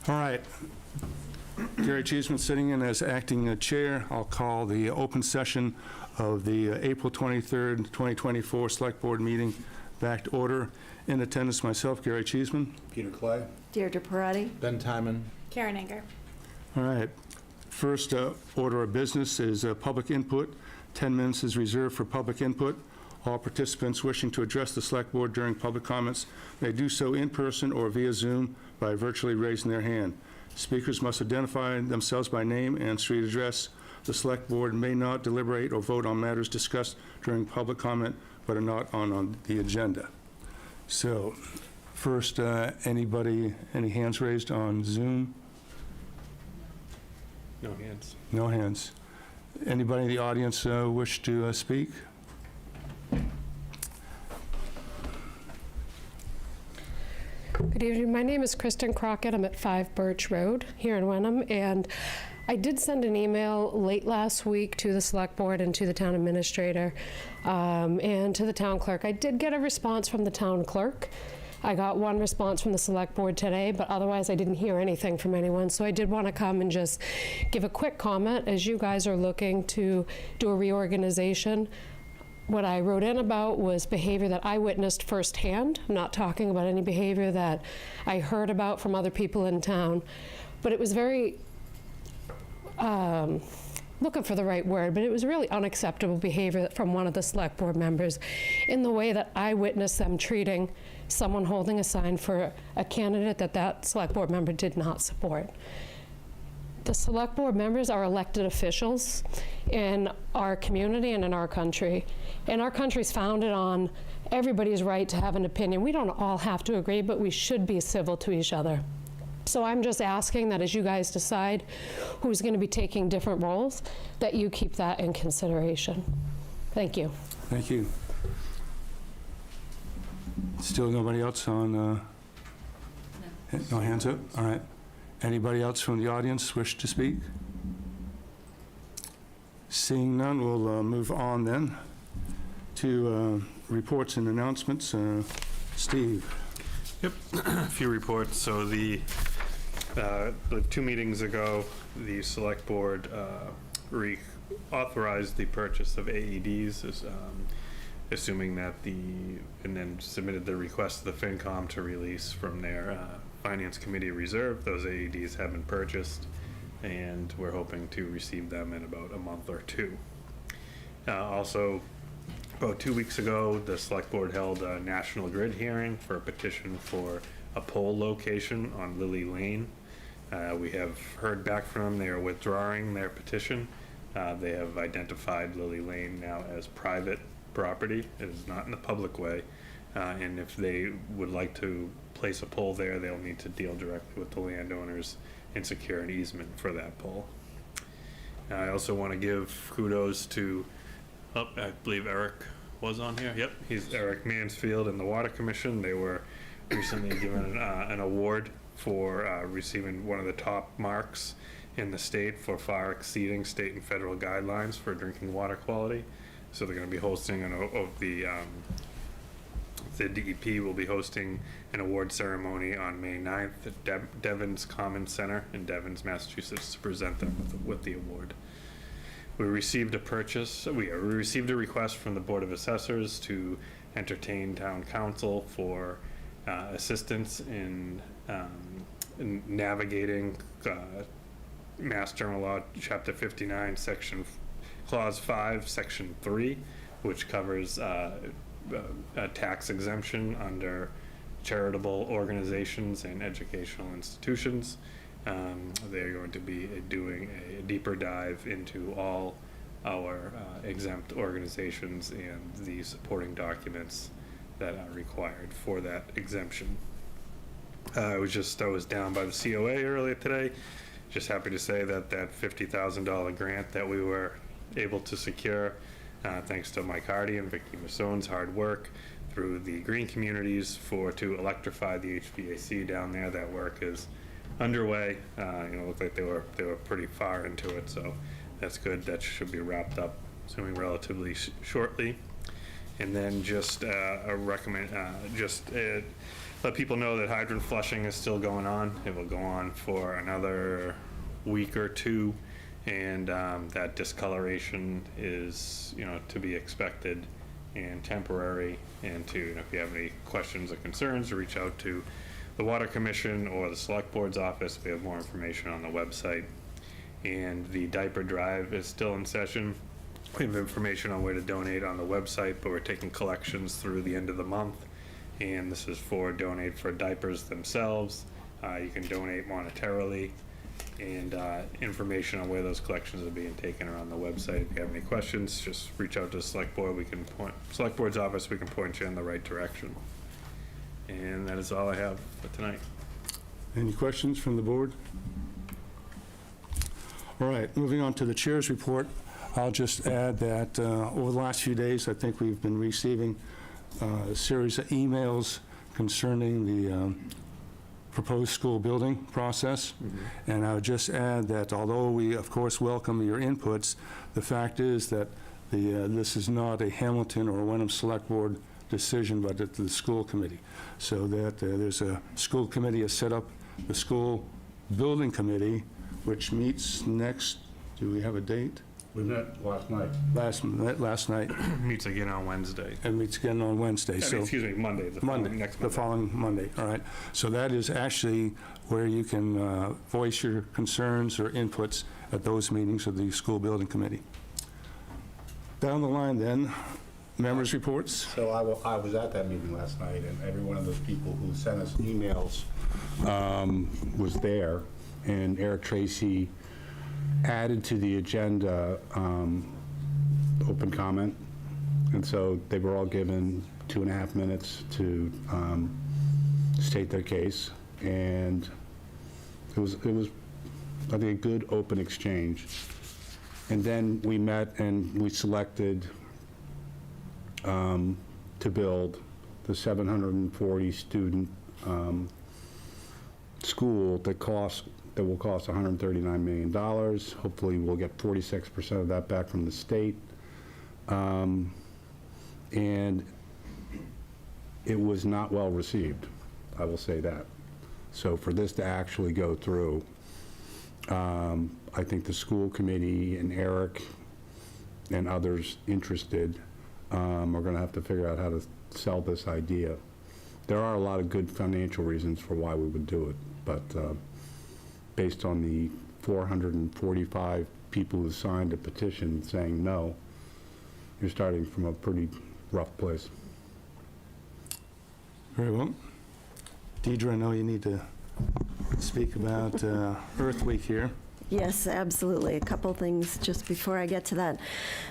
All right. Gary Cheeseman sitting in as acting chair. I'll call the open session of the April 23rd, 2024 Select Board meeting back to order. In attendance, myself, Gary Cheeseman. Peter Clay. Deirdre Parati. Ben Timon. Karen Anger. All right. First order of business is public input. 10 minutes is reserved for public input. All participants wishing to address the Select Board during public comments may do so in person or via Zoom by virtually raising their hand. Speakers must identify themselves by name and street address. The Select Board may not deliberate or vote on matters discussed during public comment, but are not on the agenda. So, first, anybody, any hands raised on Zoom? No hands. No hands. Anybody in the audience wish to speak? Good evening. My name is Kristen Crockett. I'm at 5 Birch Road here in Wenham, and I did send an email late last week to the Select Board and to the Town Administrator and to the Town Clerk. I did get a response from the Town Clerk. I got one response from the Select Board today, but otherwise I didn't hear anything from anyone. So I did want to come and just give a quick comment as you guys are looking to do a reorganization. What I wrote in about was behavior that I witnessed firsthand. I'm not talking about any behavior that I heard about from other people in town, but it was very, looking for the right word, but it was really unacceptable behavior from one of the Select Board members in the way that I witnessed them treating someone holding a sign for a candidate that Select Board member did not support. The Select Board members are elected officials in our community and in our country. And our country's founded on everybody's right to have an opinion. We don't all have to agree, but we should be civil to each other. So I'm just asking that as you guys decide who's going to be taking different roles, that you keep that in consideration. Thank you. Thank you. Still nobody else on? No hands up? All right. Anybody else from the audience wish to speak? Seeing none, we'll move on then to reports and announcements. Steve. Yep, a few reports. So the 2 meetings ago, the Select Board authorized the purchase of AEDs, assuming that and then submitted the request to the FinCom to release from their Finance Committee reserve. Those AEDs have been purchased, and we're hoping to receive them in about a month or 2. Also, about 2 weeks ago, the Select Board held a National Grid hearing for a petition for a pole location on Lily Lane. We have heard back from them. They are withdrawing their petition. They have identified Lily Lane now as private property. It is not in the public way. And if they would like to place a pole there, they'll need to deal directly with the landowners and secure an easement for that pole. I also want to give kudos to, I believe Eric was on here. Yep, he's Eric Mansfield and the Water Commission. They were recently given an award for receiving one of the top marks in the state for far exceeding state and federal guidelines for drinking water quality. So they're going to be hosting the DEP will be hosting an award ceremony on May 9th at Devon's Common Center in Devon's, Massachusetts, to present them with the award. We received a request from the Board of Assessors to entertain Town Council for assistance in navigating Mass General Law, Chapter 59, Clause 5, Section 3, which covers a tax exemption under charitable organizations and educational institutions. They're going to be doing a deeper dive into all our exempt organizations and the supporting documents that are required for that exemption. I was down by the COA earlier today. Just happy to say that $50,000 grant that we were able to secure, thanks to Mike Hardy and Vicky Massone's hard work through the green communities to electrify the HVAC down there. That work is underway. Looked like they were pretty far into it, so that's good. That should be wrapped up, assuming relatively shortly. And then just let people know that hydrant flushing is still going on. It will go on for another week or two, and that discoloration is, to be expected and temporary. And if you have any questions or concerns, reach out to the Water Commission or the Select Board's office. We have more information on the website. And the diaper drive is still in session. We have information on where to donate on the website, but we're taking collections through the end of the month. And this is for donate for diapers themselves. You can donate monetarily, and information on where those collections are being taken are on the website. If you have any questions, just reach out to the Select Board. Select Board's office, we can point you in the right direction. And that is all I have for tonight. Any questions from the board? All right, moving on to the chair's report. I'll just add that over the last few days, I think we've been receiving a series of emails concerning the proposed school building process. And I would just add that although we, of course, welcome your inputs, the fact is that this is not a Hamilton or Wenham Select Board decision, but at the school committee. So that there's a school committee has set up the school building committee, which meets next, do we have a date? We met last night. Last night, Meets again on Wednesday. and meets again on Wednesday. So Excuse me, Monday. Next the Monday. following Monday, all right. So that is actually where you can voice your concerns or inputs at those meetings of the school building committee. Down the line then, members' reports. So I was at that meeting last night, and every one of those people who sent us emails was there. And Eric Tracy added to the agenda open comment. And so they were all given 2.5 minutes to state their case. And it was, I think, a good open exchange. And then we met and we selected to build the 740 student school that will cost $139 million. Hopefully we'll get 46% of that back from the state. And it was not well received, I will say that. So for this to actually go through, I think the school committee and Eric and others interested are going to have to figure out how to sell this idea. There are a lot of good financial reasons for why we would do it, but based on the 445 people who signed a petition saying no, you're starting from a pretty rough place. Very well. Deidre, I know you need to speak about Earth Week here. Yes, absolutely. A couple things just before I get to that.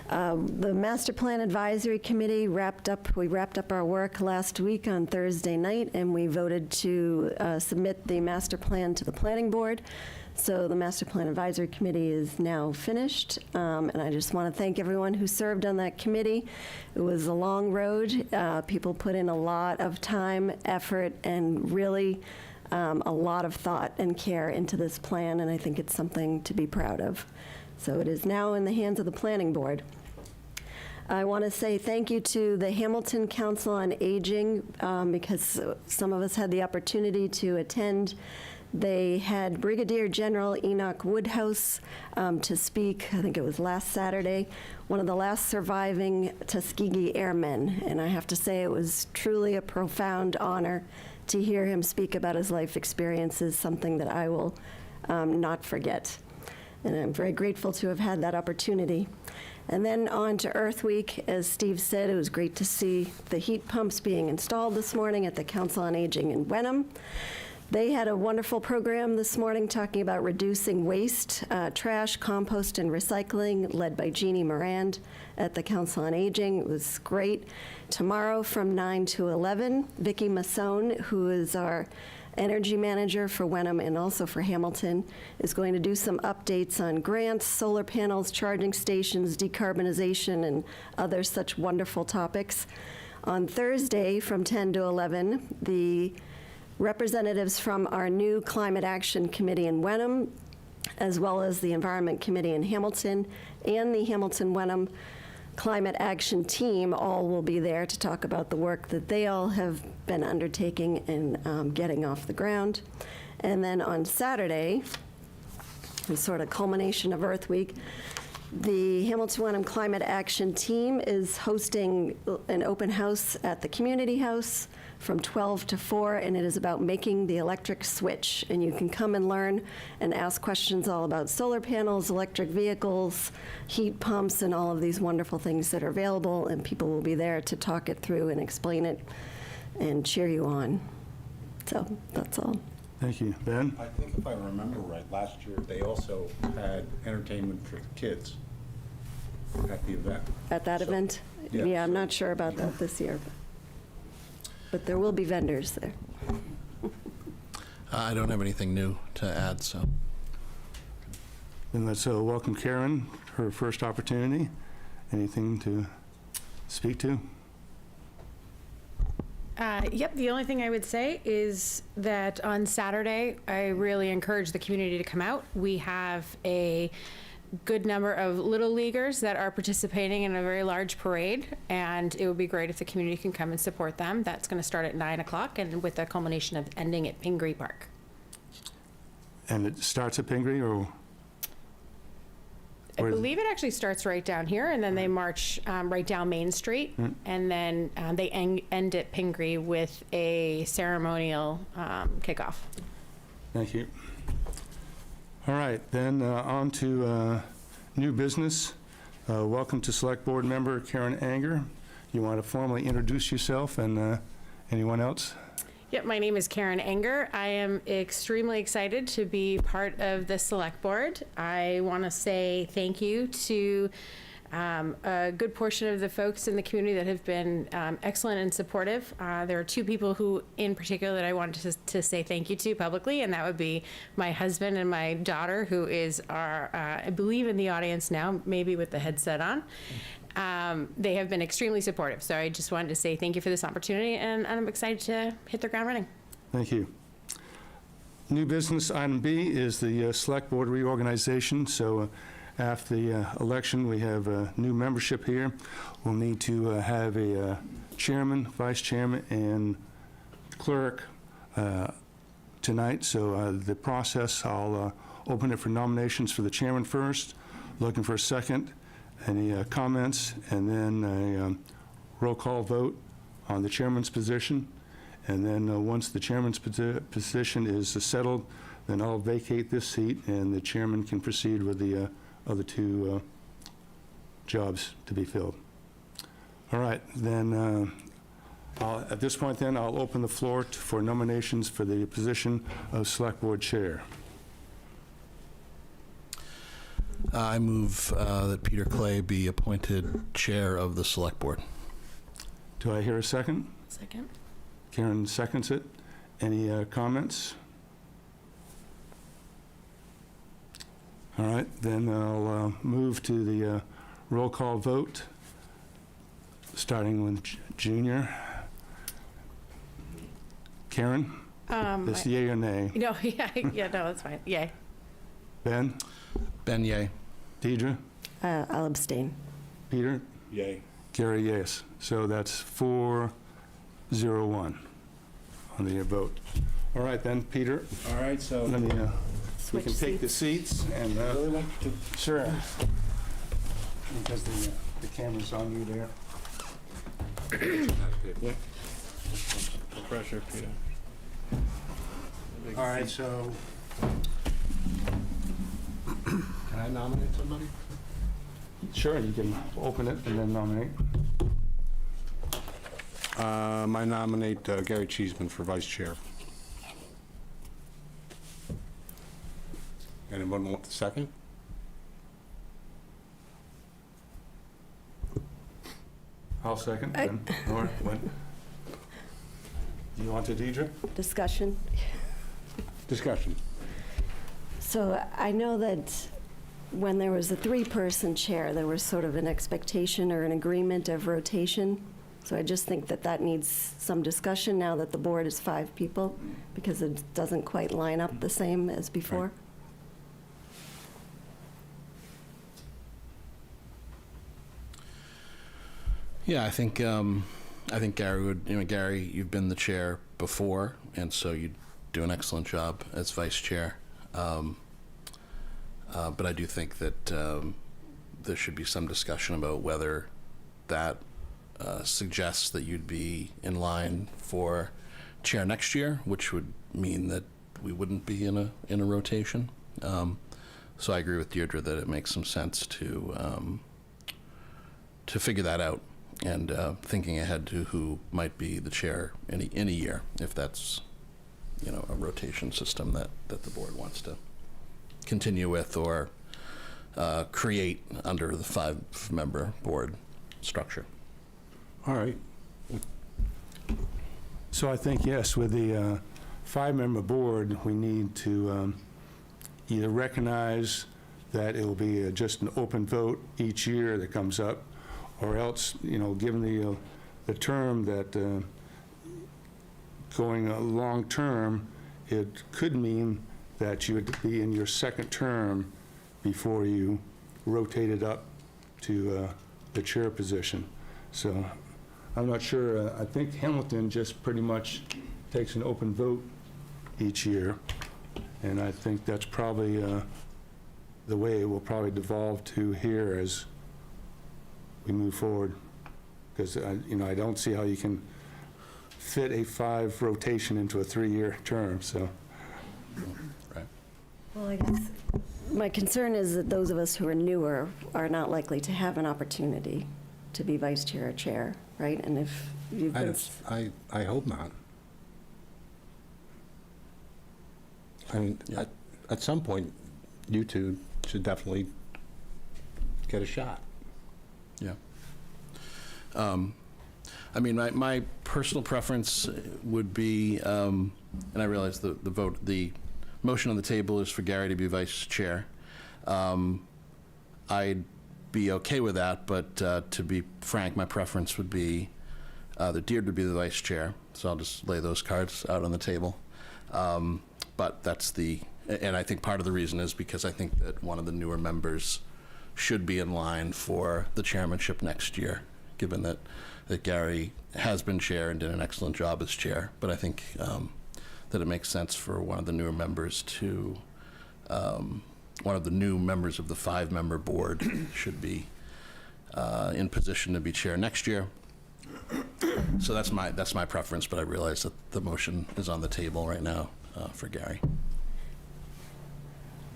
The Master Plan Advisory Committee we wrapped up our work last week on Thursday night, and we voted to submit the master plan to the Planning Board. So the Master Plan Advisory Committee is now finished, and I just want to thank everyone who served on that committee. It was a long road. People put in a lot of time, effort, and really a lot of thought and care into this plan, and I think it's something to be proud of. So it is now in the hands of the Planning Board. I want to say thank you to the Hamilton Council on Aging, because some of us had the opportunity to attend. They had Brigadier General Enoch Woodhouse to speak, I think it was last Saturday, one of the last surviving Tuskegee Airmen, and I have to say it was truly a profound honor to hear him speak about his life experiences, something that I will not forget. And I'm very grateful to have had that opportunity. And then on to Earth Week. As Steve said, it was great to see the heat pumps being installed this morning at the Council on Aging in Wenham. They had a wonderful program this morning talking about reducing waste, trash, compost, and recycling, led by Jeannie Morand at the Council on Aging. It was great. Tomorrow from 9 to 11, Vicki Masson, who is our energy manager for Wenham and also for Hamilton, is going to do some updates on grants, solar panels, charging stations, decarbonization, and other such wonderful topics. On Thursday from 10 to 11, the representatives from our new Climate Action Committee in Wenham, as well as the Environment Committee in Hamilton and the Hamilton-Wenham Climate Action Team all will be there to talk about the work that they all have been undertaking and getting off the ground. And then on Saturday, the sort of culmination of Earth Week, the Hamilton Wenham Climate Action Team is hosting an open house at the community house from 12 to 4, and it is about making the electric switch. And you can come and learn and ask questions all about solar panels, electric vehicles, heat pumps, and all of these wonderful things that are available, and people will be there to talk it through and explain it and cheer you on. So that's all. Thank you. Ben? I think if I remember right, last year, they also had entertainment for kids at the event. At that So- event? yeah. Yeah, I'm not sure about that this year. But there will be vendors there. I don't have anything new to add, so. Then let's welcome Karen, her first opportunity. Anything to speak to? Yep, the only thing I would say is that on Saturday, I really encourage the community to come out. We have a good number of little leaguers that are participating in a very large parade, and it would be great if the community can come and support them. That's going to start at 9 o'clock, and with the culmination of ending at Pingree Park. And it starts at Pingree, or? I Or is- believe it actually starts right down here, and then they march right down Main Street, and then they end at Pingree with a ceremonial kickoff. Thank you. All right, then on to new business. Welcome to Select Board Member Karen Anger. You want to formally introduce yourself and anyone else? Yep, my name is Karen Enger. I am extremely excited to be part of the Select Board. I want to say thank you to a good portion of the folks in the community that have been excellent and supportive. There are two people who, in particular, that I wanted to say thank you to publicly, and that would be my husband and my daughter, who is I believe, in the audience now, maybe with the headset on. They have been extremely supportive, so I just wanted to say thank you for this opportunity, and I'm excited to hit the ground running. Thank you. New business, item B, is the Select Board reorganization. So after the election, we have new membership here. We'll need to have a chairman, vice chairman, and clerk tonight. So the process, I'll open it for nominations for the chairman first, looking for a second. Any comments? And then a roll call vote on the chairman's position. And then once the chairman's position is settled, then I'll vacate this seat and the chairman can proceed with the other two jobs to be filled. All right, then at this point then, I'll open the floor for nominations for the position of Select Board Chair. I move that Peter Clay be appointed Chair of the Select Board. Do I hear a second? Second. Karen seconds it. Any comments? All right, then I'll move to the roll call vote, starting with Junior. Karen, this yay or nay? No, yeah, no, that's fine. Yay. Ben? Ben, yay. Deidre? I'll abstain. Peter? Yay. Gary, yes. So that's 4-0-1 on the vote. All right, then, Peter, All right, so let me, we Switch can take the seats and, I really like to, sure. Because the camera's on you there. No pressure, Peter. All right, so, can I nominate somebody? sure, you can open it and then nominate. I nominate Gary Cheeseman for vice chair. Anyone want the second? I'll second. then. Or what? Do you want to, Deidre? Discussion. Discussion. So I know that when there was a three-person chair, there was sort of an expectation or an agreement of rotation. So I just think that that needs some discussion now that the board is 5 people, because it doesn't quite line up the same as before. Yeah, I think Gary would, Gary, you've been the chair before, and so you do an excellent job as vice chair. But I do think that there should be some discussion about whether that suggests that you'd be in line for chair next year, which would mean that we wouldn't be in a rotation. So I agree with Deirdre that it makes some sense to figure that out, and thinking ahead to who might be the chair in a year, if that's a rotation system that the board wants to continue with or create under the 5-member board structure. All right. So I think, yes, with the 5-member board, we need to either recognize that it will be just an open vote each year that comes up, or else, given the term that going a long term, it could mean that you would be in your second term before you rotated up to the chair position. So I'm not sure. I think Hamilton just pretty much takes an open vote each year, and I think that's probably the way it will probably devolve to here as we move forward. Because I don't see how you can fit a 5 rotation into a 3-year term. So. Right. Well, I guess my concern is that those of us who are newer are not likely to have an opportunity to be vice chair or chair, right? And if you've been... I hope not. I mean, Yeah. at some point, you two should definitely get a shot. Yeah. I mean, my personal preference would be, and I realize the motion on the table is for Gary to be vice chair. I'd be okay with that, but to be frank, my preference would be that Deirdre be the vice chair. So I'll just lay those cards out on the table. But and I think part of the reason is because I think that one of the newer members should be in line for the chairmanship next year, given that Gary has been chair and did an excellent job as chair. But I think that it makes sense for one of the newer members one of the new members of the 5-member board should be in position to be chair next year. So that's my preference, but I realize that the motion is on the table right now for Gary.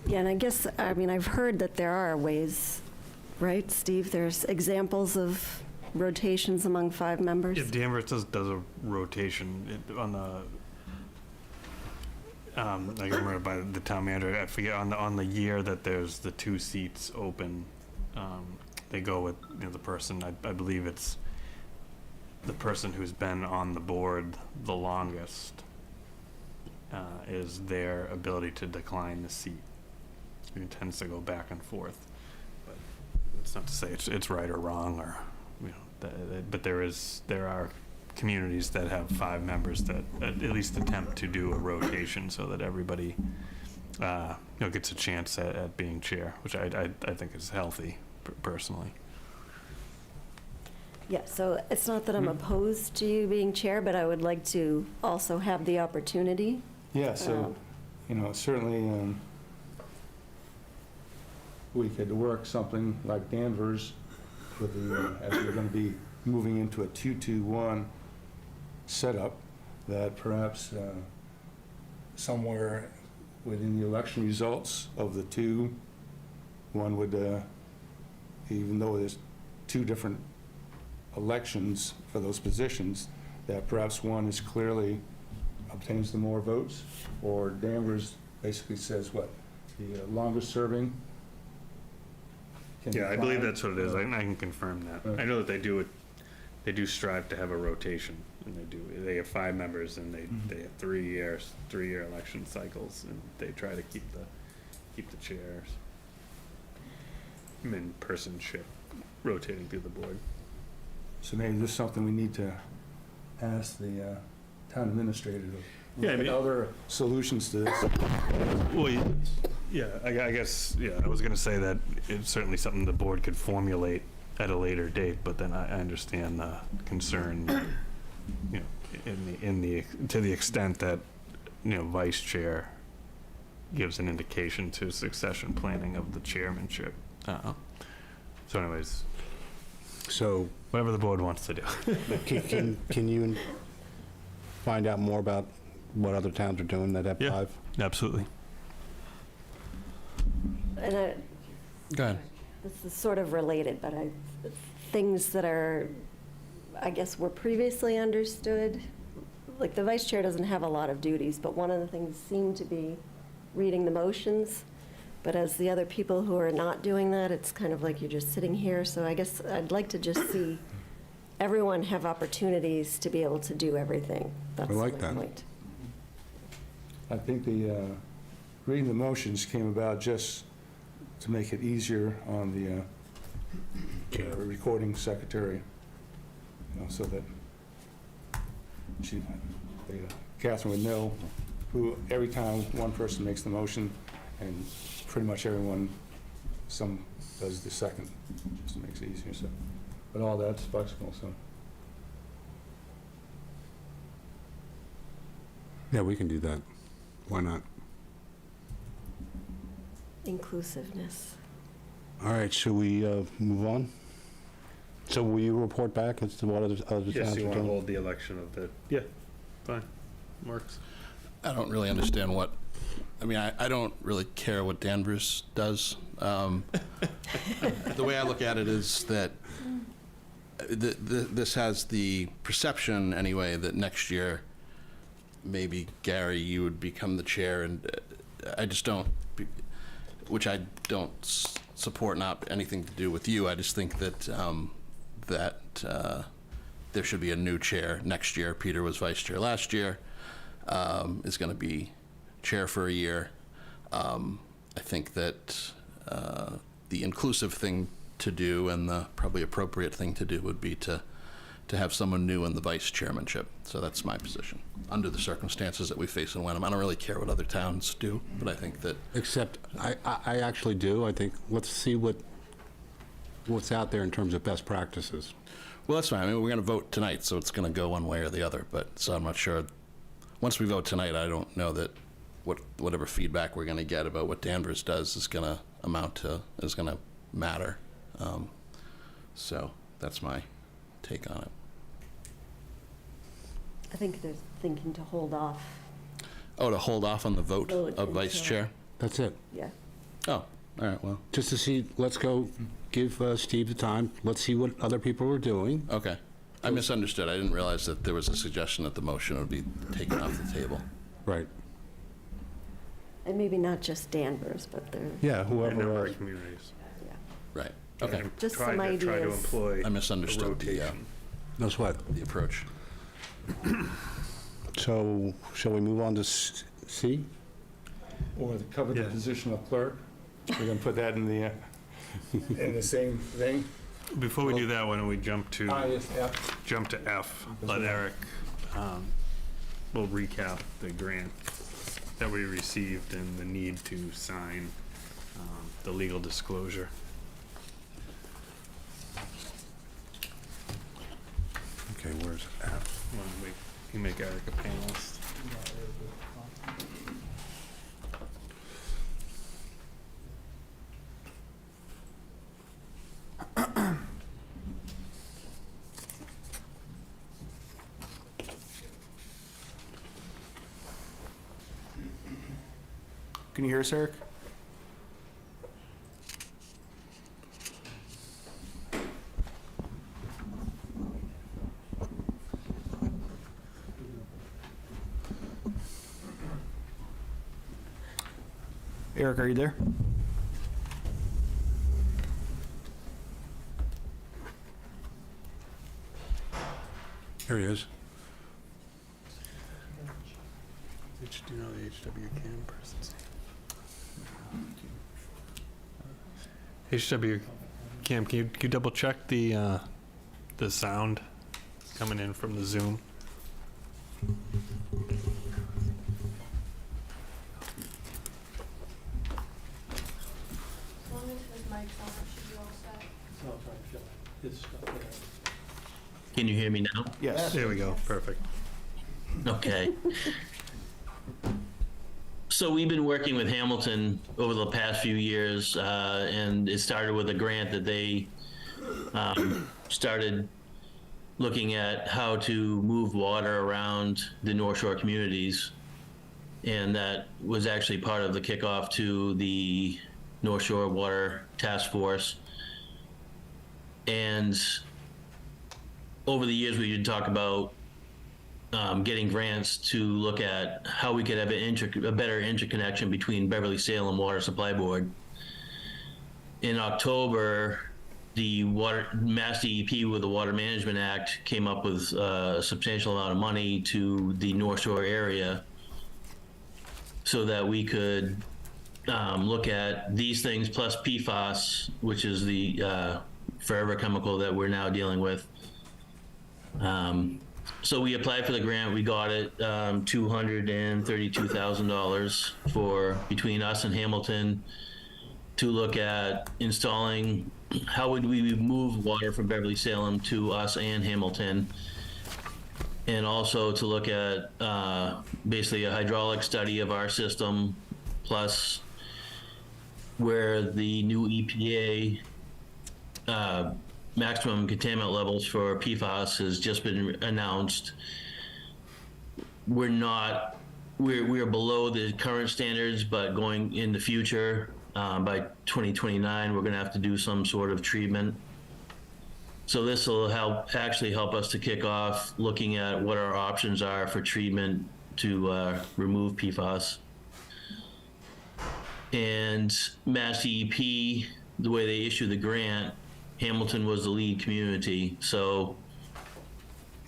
Yeah, and I guess, I've heard that there are ways, right, Steve? There's examples of rotations among 5 members? If Danvers does a rotation on the, I can remember by the town manager, I forget, on the year that there's the 2 seats open, they go with the person, I believe it's the person who's been on the board the longest is their ability to decline the seat. It tends to go back and forth, but it's not to say it's right or wrong, or but there are communities that have 5 members that at least attempt to do a rotation so that everybody gets a chance at being chair, which I think is healthy personally. Yeah, so it's not that I'm opposed to you being chair, but I would like to also have the opportunity. Yeah, so, certainly we could work something like Danvers with as we're going to be moving into a 2-2-1 setup, that perhaps somewhere within the election results of the 2, one would, even though there's 2 different elections for those positions, that perhaps one is clearly obtains the more votes, or Danvers basically says what, the longest serving can Yeah, I decline. believe that's what it is. I can confirm that. I know that they do strive to have a rotation, and they have 5 members, and they have 3-year election cycles, and they try to keep the chairs personship rotating through the board. So maybe this is something we need to ask the town administrator to Yeah, look at other solutions to this. Well, yeah, I guess, I was going to say that it's certainly something the board could formulate at a later date, but then I understand the concern, you know, to the extent that, you know, vice chair gives an indication to succession planning of the chairmanship. So anyways, So whatever the board wants to do. can you find out more about what other towns are doing that have Yeah. 5? Absolutely. And Go ahead. this is sort of related, but things that are, I guess, were previously understood. Like, the vice chair doesn't have a lot of duties, but one of the things seemed to be reading the motions. But as the other people who are not doing that, it's kind of like you're just sitting here. So I guess I'd like to just see everyone have opportunities to be able to do everything. That's I like my that. point. I think the, reading the motions came about just to make it easier on the recording secretary, you know, so that Catherine would know who, every time one person makes the motion, and pretty much everyone, some does the second, just to make it easier, so. But all that's flexible, so. Yeah, we can do that. Why not? Inclusiveness. All right, should we move on? So will you report back as to what other towns are Yes, you want to doing? hold the election of the, yeah, fine, works. I don't really understand what, I mean, I don't really care what Danvers does. The way I look at it is that this has the perception, anyway, that next year, maybe, Gary, you would become the chair, and I just don't, which I don't support, not anything to do with you. I just think that there should be a new chair next year. Peter was vice chair last year, is going to be chair for a year. I think that the inclusive thing to do and the probably appropriate thing to do would be to have someone new in the vice chairmanship. So that's my position, under the circumstances that we face in Wenham. I don't really care what other towns do, but I think that, Except, I actually do. I think, let's see what's out there in terms of best practices. well, that's fine. I mean, we're going to vote tonight, so it's going to go one way or the other. But so I'm not sure. Once we vote tonight, I don't know that whatever feedback we're going to get about what Danvers does is going to is going to matter. So that's my take on it. I think they're thinking to hold off. Oh, to hold off on the vote Vote of vice until- chair? That's it. Yeah. Oh, all right, well, Just to see, let's go give Steve the time. Let's see what other people are doing. okay. I misunderstood. I didn't realize that there was a suggestion that the motion would be taken off the table. Right. And maybe not just Danvers, but they're, Yeah, A whoever number else. of communities. yeah. Right, okay. And Just try some to ideas. employ I misunderstood the, rotation. No sweat. the approach. So, shall we move on to C? Or to cover the Yeah. position of clerk, we're going to put that in the same thing. Before we do that, why don't we jump to F. jump to F? Let Eric, we'll recap the grant that we received and the need to sign the legal disclosure. Okay, where's F? Why don't you make Eric a panelist? Can you hear us, Eric? Eric, are you there? Here he is. Do you know the HW Cam person's name? HW Cam, can you double check the sound coming in from the Zoom? As long as his mic's on, it should be all set. Can you hear me now? Yes. There we go, perfect. Okay. So we've been working with Hamilton over the past few years, and it started with a grant that they started looking at how to move water around the North Shore communities. And that was actually part of the kickoff to the North Shore Water Task Force. And over the years, we did talk about getting grants to look at how we could have a better interconnection between Beverly Salem Water Supply Board. In October, the Mass DEP with the Water Management Act came up with a substantial amount of money to the North Shore area so that we could look at these things plus PFAS, which is the forever chemical that we're now dealing with. So we applied for the grant, we got it, $232,000 for between us and Hamilton to look at installing, how would we move water from Beverly Salem to us and Hamilton, and also to look at basically a hydraulic study of our system, plus where the new EPA maximum contaminant levels for PFAS has just been announced. We're below the current standards, but going in the future, by 2029, we're going to have to do some sort of treatment. So this will actually help us to kick off looking at what our options are for treatment to remove PFAS. And Mass DEP, the way they issue the grant, Hamilton was the lead community, so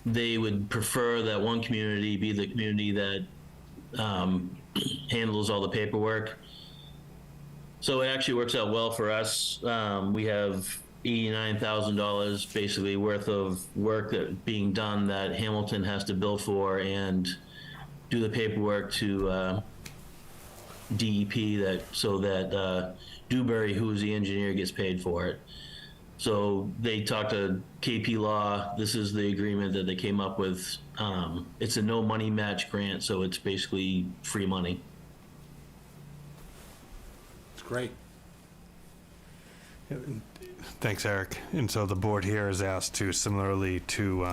they would prefer that one community be the community that handles all the paperwork. So it actually works out well for us. We have $89,000 basically worth of work that being done that Hamilton has to bill for and do the paperwork to DEP so that Dewberry, who is the engineer, gets paid for it. So they talked to KP Law. This is the agreement that they came up with. It's a no money match grant, so it's basically free money. It's great. Thanks, Eric. And so the board here is asked to, similarly to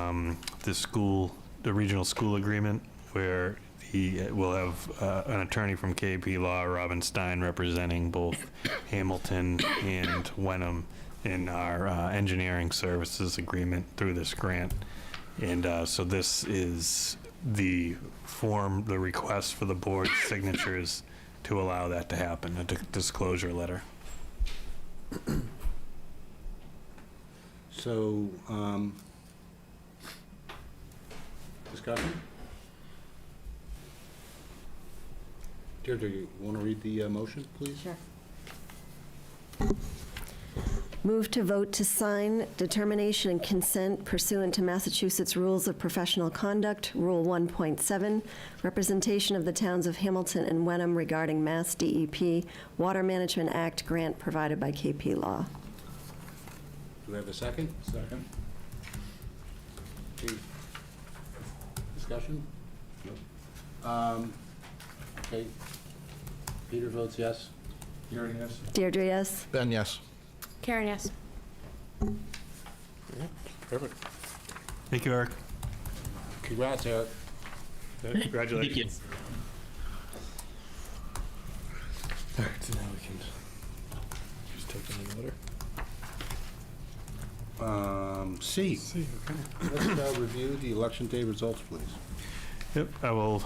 the regional school agreement, where he will have an attorney from KP Law, Robin Stein, representing both Hamilton and Wenham in our engineering services agreement through this grant. And so this is the request for the board's signatures to allow that to happen, a disclosure letter. So, discussion? Deirdre, you want to read the motion, please? Sure. Move to vote to sign determination and consent pursuant to Massachusetts Rules of Professional Conduct, Rule 1.7, representation of the towns of Hamilton and Wenham regarding Mass DEP Water Management Act grant provided by KP Law. Do we have a second? Second. Okay. Discussion? No. Okay. Peter votes yes. Hearing yes. Deirdre, yes? Ben, yes. Karen, yes. Perfect. Thank you, Eric. Congrats, Eric. Congratulations. All right, so now we can just take them in order. C. Okay. Let's review the election day results, please. Yep, I'll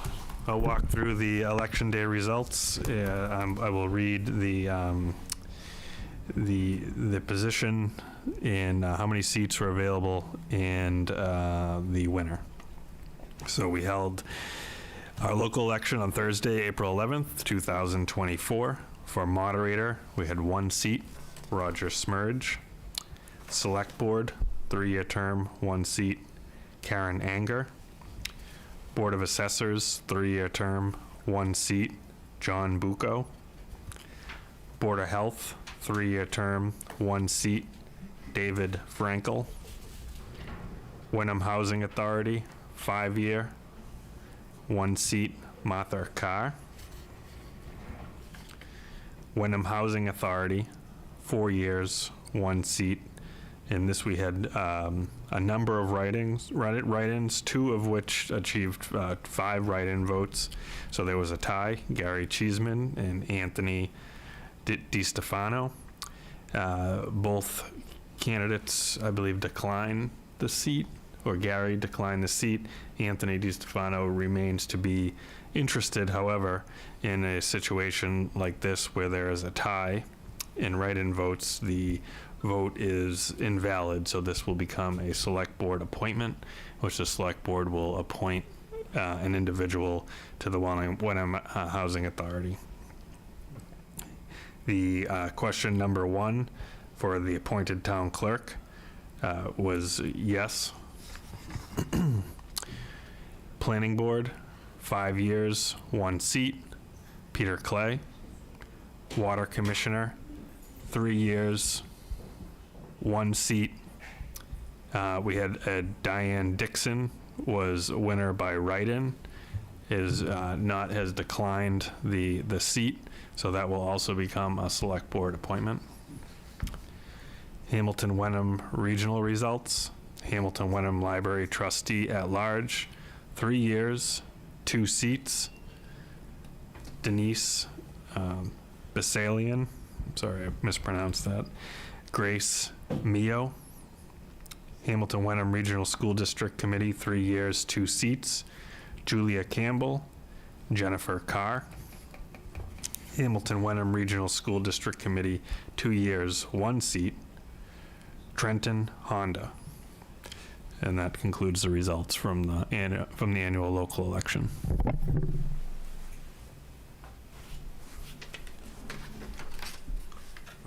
walk through the election day results. I will read the position and how many seats were available and the winner. So we held our local election on Thursday, April 11th, 2024. For moderator, we had one seat, Roger Smurge. Select Board, 3-year term, one seat, Karen Anger. Board of Assessors, 3-year term, one seat, John Bucco. Board of Health, 3-year term, one seat, David Frankel. Wenham Housing Authority, 5-year, 1 seat, Martha Carr. Wenham Housing Authority, 4 years, 1 seat. In this, we had a number of write-ins, 2 of which achieved 5 write-in votes. So there was a tie, Gary Cheeseman and Anthony DiStefano. Both candidates, I believe, declined the seat, or Gary declined the seat. Anthony DiStefano remains to be interested, however, in a situation like this where there is a tie in write-in votes, the vote is invalid, so this will become a select board appointment, which the select board will appoint an individual to the Wenham Housing Authority. The question number 1 for the appointed town clerk was yes. Planning board, 5 years, 1 seat, Peter Clay. Water commissioner, 3 years, 1 seat. We had Diane Dixon was winner by write-in, has declined the seat, so that will also become a select board appointment. Hamilton Wenham regional results. Hamilton Wenham Library trustee at large, 3 years, 2 seats. Denise Basalian, sorry I mispronounced that. Grace Mio. Hamilton Wenham Regional School District Committee, 3 years, 2 seats. Julia Campbell, Jennifer Carr. Hamilton Wenham Regional School District Committee, 2 years, 1 seat. Trenton Honda. And that concludes the results from the annual local election.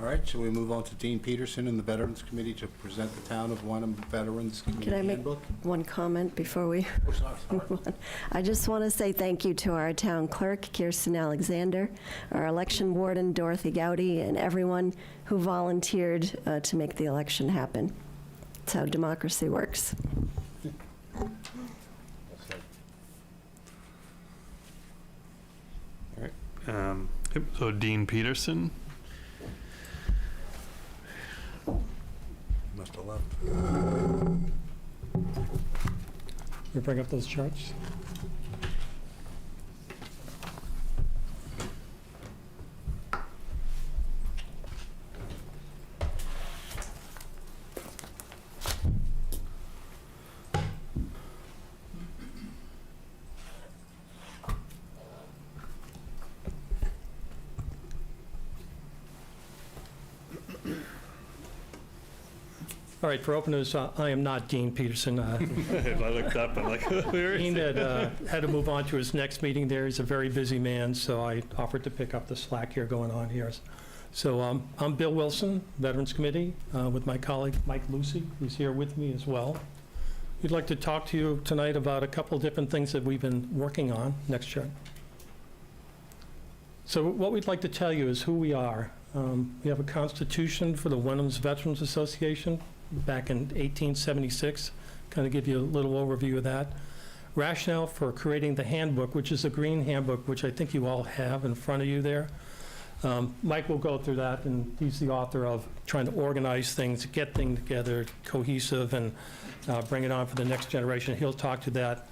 All right, shall we move on to Dean Peterson and the Veterans Committee to present the Town of Wenham Veterans Community Can I make Handbook? one comment before we Oh, sorry. move on? I just want to say thank you to our town clerk, Kirsten Alexander, our election warden, Dorothy Gowdy, and everyone who volunteered to make the election happen. That's how democracy works. All right. So Dean Peterson. Must have left. We bring up those charts. All right, for openers, I am not Dean Peterson. I looked up and like, where is Dean it? had to move on to his next meeting there. He's a very busy man, so I offered to pick up the slack here going on here. So I'm Bill Wilson, Veterans Committee, with my colleague Mike Lucy, who's here with me as well. We'd like to talk to you tonight about a couple different things that we've been working on. Next chart. So what we'd like to tell you is who we are. We have a constitution for the Wenham's Veterans Association back in 1876. Kind of give you a little overview of that. Rationale for creating the handbook, which is a green handbook, which I think you all have in front of you there. Mike will go through that, and he's the author of trying to organize things, get things together, cohesive, and bring it on for the next generation. He'll talk to that.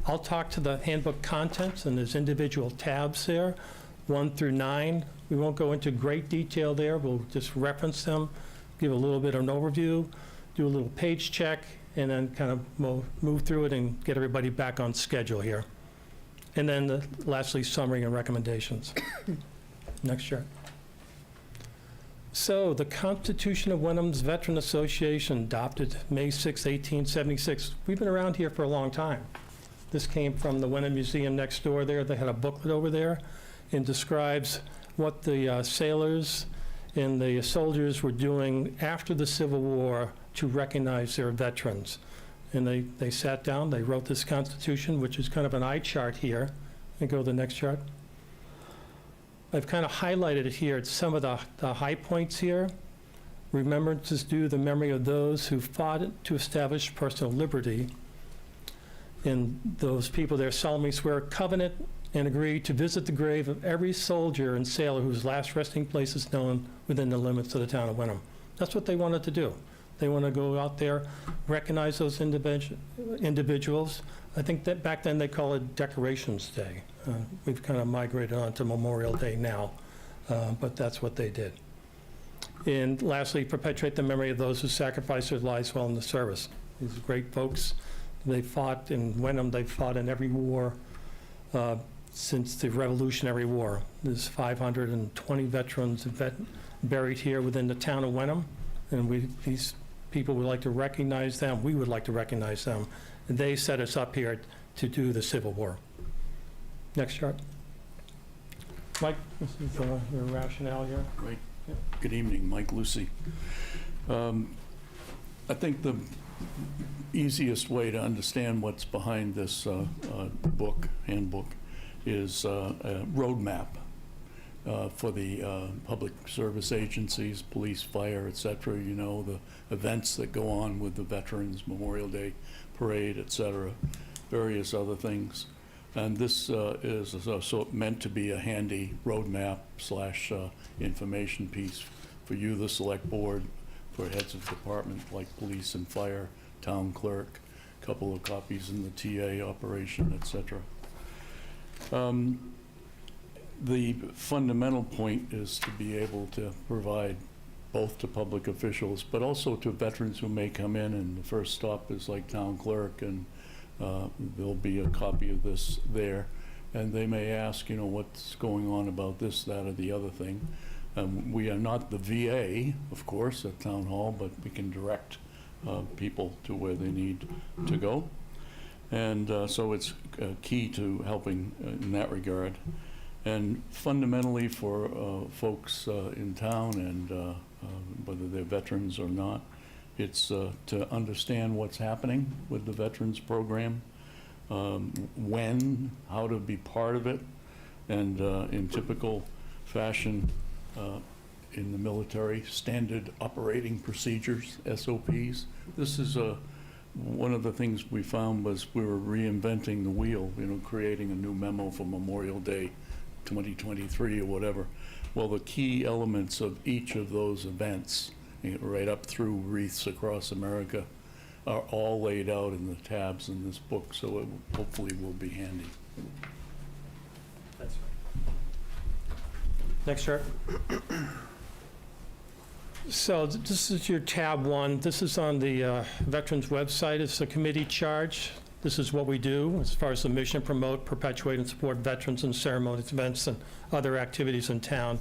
I'll talk to the handbook contents, and there's individual tabs there, 1 through 9. We won't go into great detail there. We'll just reference them, give a little bit of an overview, do a little page check, and then kind of move through it and get everybody back on schedule here. And then lastly, summary and recommendations. Next chart. So the Constitution of Wenham's Veteran Association, adopted May 6, 1876. We've been around here for a long time. This came from the Wenham Museum next door there. They had a booklet over there and describes what the sailors and the soldiers were doing after the Civil War to recognize their veterans. And they sat down, they wrote this Constitution, which is kind of an eye chart here. And go to the next chart. I've kind of highlighted it here. It's some of the high points here. Remembrance is due the memory of those who fought to establish personal liberty. And those people there solemnly swear a covenant and agree to visit the grave of every soldier and sailor whose last resting place is known within the limits of the town of Wenham. That's what they wanted to do. They want to go out there, recognize those individuals. I think that back then they call it Decorations Day. We've kind of migrated on to Memorial Day now, but that's what they did. And lastly, perpetuate the memory of those who sacrificed their lives while in the service. These are great folks. They fought in Wenham, they fought in every war since the Revolutionary War. There's 520 veterans buried here within the town of Wenham, and these people would like to recognize them. We would like to recognize them. And they set us up here to do the Civil War. Next chart. Mike, this is your rationale here. Right. Good evening, Mike Lucy. I think the easiest way to understand what's behind this handbook, is a roadmap for the public service agencies, police, fire, et cetera. You know, the events that go on with the Veterans Memorial Day Parade, et cetera, various other things. And this is so meant to be a handy roadmap / information piece for you, the select board, for heads of department like police and fire, town clerk, a couple of copies in the TA operation, et cetera. The fundamental point is to be able to provide both to public officials, but also to veterans who may come in, and the first stop is like town clerk, and there'll be a copy of this there, and they may ask, you know, what's going on about this, that, or the other thing. We are not the VA, of course, at Town Hall, but we can direct people to where they need to go. And so it's key to helping in that regard. And fundamentally for folks in town, and whether they're veterans or not, it's to understand what's happening with the Veterans Program, when, how to be part of it, and in typical fashion in the military, standard operating procedures, SOPs. This is one of the things we found was we were reinventing the wheel, you know, creating a new memo for Memorial Day 2023 or whatever. Well, the key elements of each of those events, right up through wreaths across America, are all laid out in the tabs in this book, so it hopefully will be handy. That's right. Next chart. So this is your tab 1. This is on the Veterans website. It's a committee charge. This is what we do as far as the mission: promote, perpetuate, and support veterans and ceremonies, events, and other activities in town.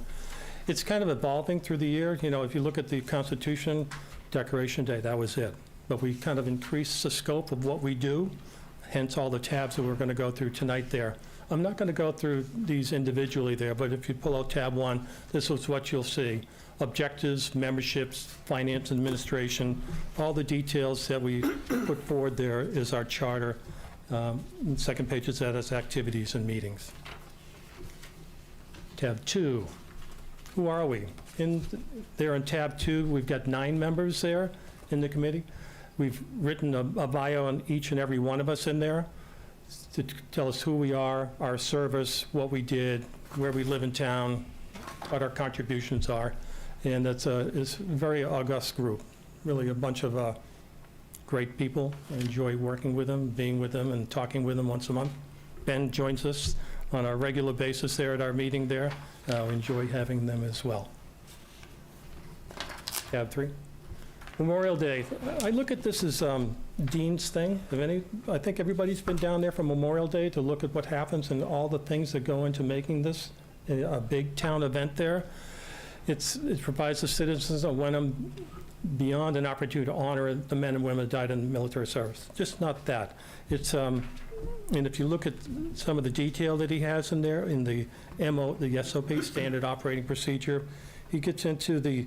It's kind of evolving through the year. You know, if you look at the Constitution, Decoration Day, that was it. But we kind of increased the scope of what we do, hence all the tabs that we're going to go through tonight there. I'm not going to go through these individually there, but if you pull out tab 1, this is what you'll see. Objectives, memberships, finance and administration, all the details that we put forward there is our charter. The second page is that as activities and meetings. Tab 2, who are we? There in tab 2, we've got 9 members there in the committee. We've written a bio on each and every one of us in there to tell us who we are, our service, what we did, where we live in town, what our contributions are. And it's a very august group, really a bunch of great people. I enjoy working with them, being with them, and talking with them once a month. Ben joins us on a regular basis there at our meeting there. We enjoy having them as well. Tab 3. Memorial Day. I look at this as Dean's thing. I think everybody's been down there for Memorial Day to look at what happens and all the things that go into making this a big town event there. It provides the citizens of Wenham beyond an opportunity to honor the men and women who died in the military service. Just not that. It's and if you look at some of the detail that he has in there in the the SOP, Standard Operating Procedure, he gets into the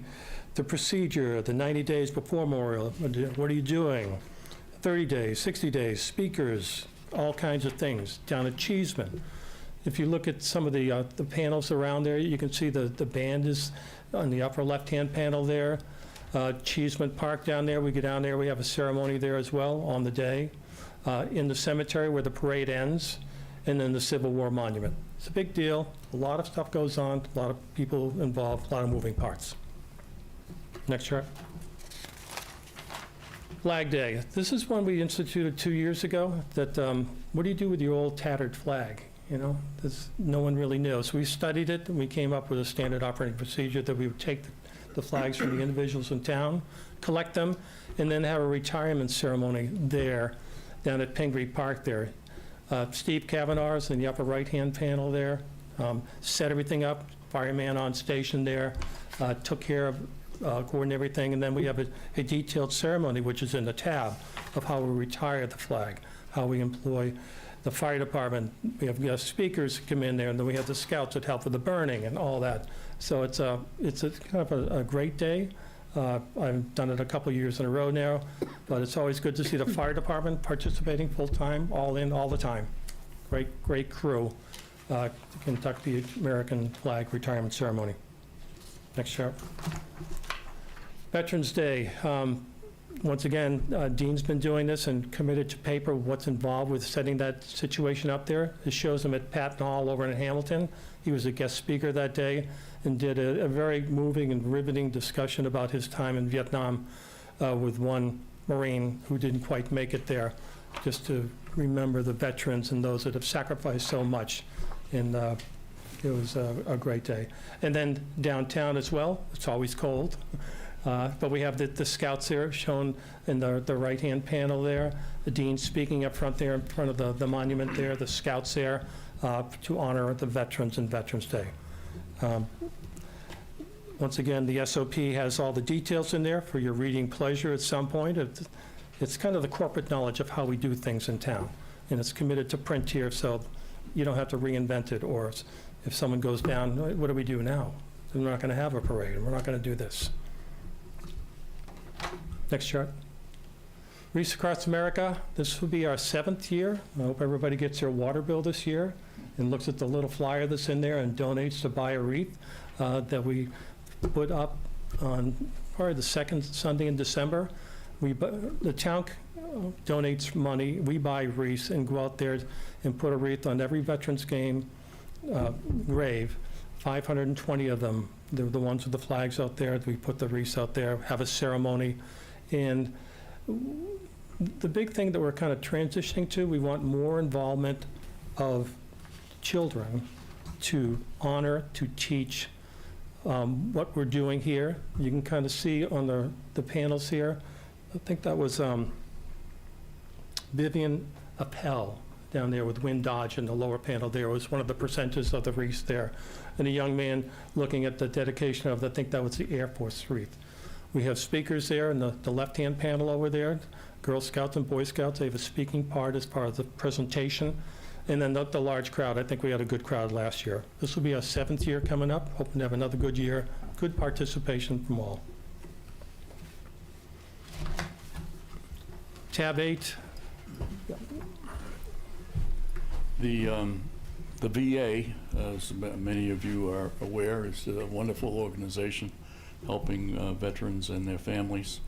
procedure, the 90 days before Memorial. What are you doing? 30 days, 60 days, speakers, all kinds of things. Down at Cheeseman, if you look at some of the panels around there, you can see the band is on the upper left-hand panel there. Cheeseman Park down there, we go down there, we have a ceremony there as well on the day. In the cemetery where the parade ends, and then the Civil War Monument. It's a big deal. A lot of stuff goes on, a lot of people involved, a lot of moving parts. Next chart. Flag Day. This is one we instituted 2 years ago, that what do you do with your old tattered flag? You know, no one really knew. So we studied it, and we came up with a standard operating procedure that we would take the flags from the individuals in town, collect them, and then have a retirement ceremony there, down at Pingree Park there. Steve Kavanaugh's in the upper right-hand panel there, set everything up, fireman on station there, took care of coordinating everything, and then we have a detailed ceremony, which is in the tab, of how we retire the flag, how we employ the fire department. We have guest speakers come in there, and then we have the scouts that help with the burning and all that. So it's a kind of a great day. I've done it a couple of years in a row now, but it's always good to see the fire department participating full-time, all in, all the time. Great crew to conduct the American flag retirement ceremony. Next chart. Veterans Day. Once again, Dean's been doing this and committed to paper what's involved with setting that situation up there. It shows him at Patton Hall over in Hamilton. He was a guest speaker that day and did a very moving and riveting discussion about his time in Vietnam with one Marine who didn't quite make it there, just to remember the veterans and those that have sacrificed so much. And it was a great day. And then downtown as well, it's always cold. But we have the scouts there shown in the right-hand panel there. The dean speaking up front there in front of the monument there, the scouts there to honor the veterans and Veterans Day. Once again, the SOP has all the details in there for your reading pleasure at some point. It's kind of the corporate knowledge of how we do things in town. And it's committed to print here, so you don't have to reinvent it. Or if someone goes down, what do we do now? We're not going to have a parade, and we're not going to do this. Next chart. Reefs Across America, this will be our 7th year. I hope everybody gets their water bill this year and looks at the little flyer that's in there and donates to buy a wreath that we put up on probably the second Sunday in December. The town donates money, we buy wreaths and go out there and put a wreath on every Veterans game grave, 520 of them. They're the ones with the flags out there. We put the wreaths out there, have a ceremony. And the big thing that we're kind of transitioning to, we want more involvement of children to honor, to teach what we're doing here. You can kind of see on the panels here, I think that was Vivian Appel down there with Wind Dodge in the lower panel there was one of the presenters of the wreaths there. And a young man looking at the dedication of, I think that was the Air Force wreath. We have speakers there in the left-hand panel over there, Girl Scouts and Boy Scouts. They have a speaking part as part of the presentation. And then the large crowd. I think we had a good crowd last year. This will be our 7th year coming up. Hoping to have another good year. Good participation from all. Tab 8. The VA, as many of you are aware, is a wonderful organization helping veterans and their families.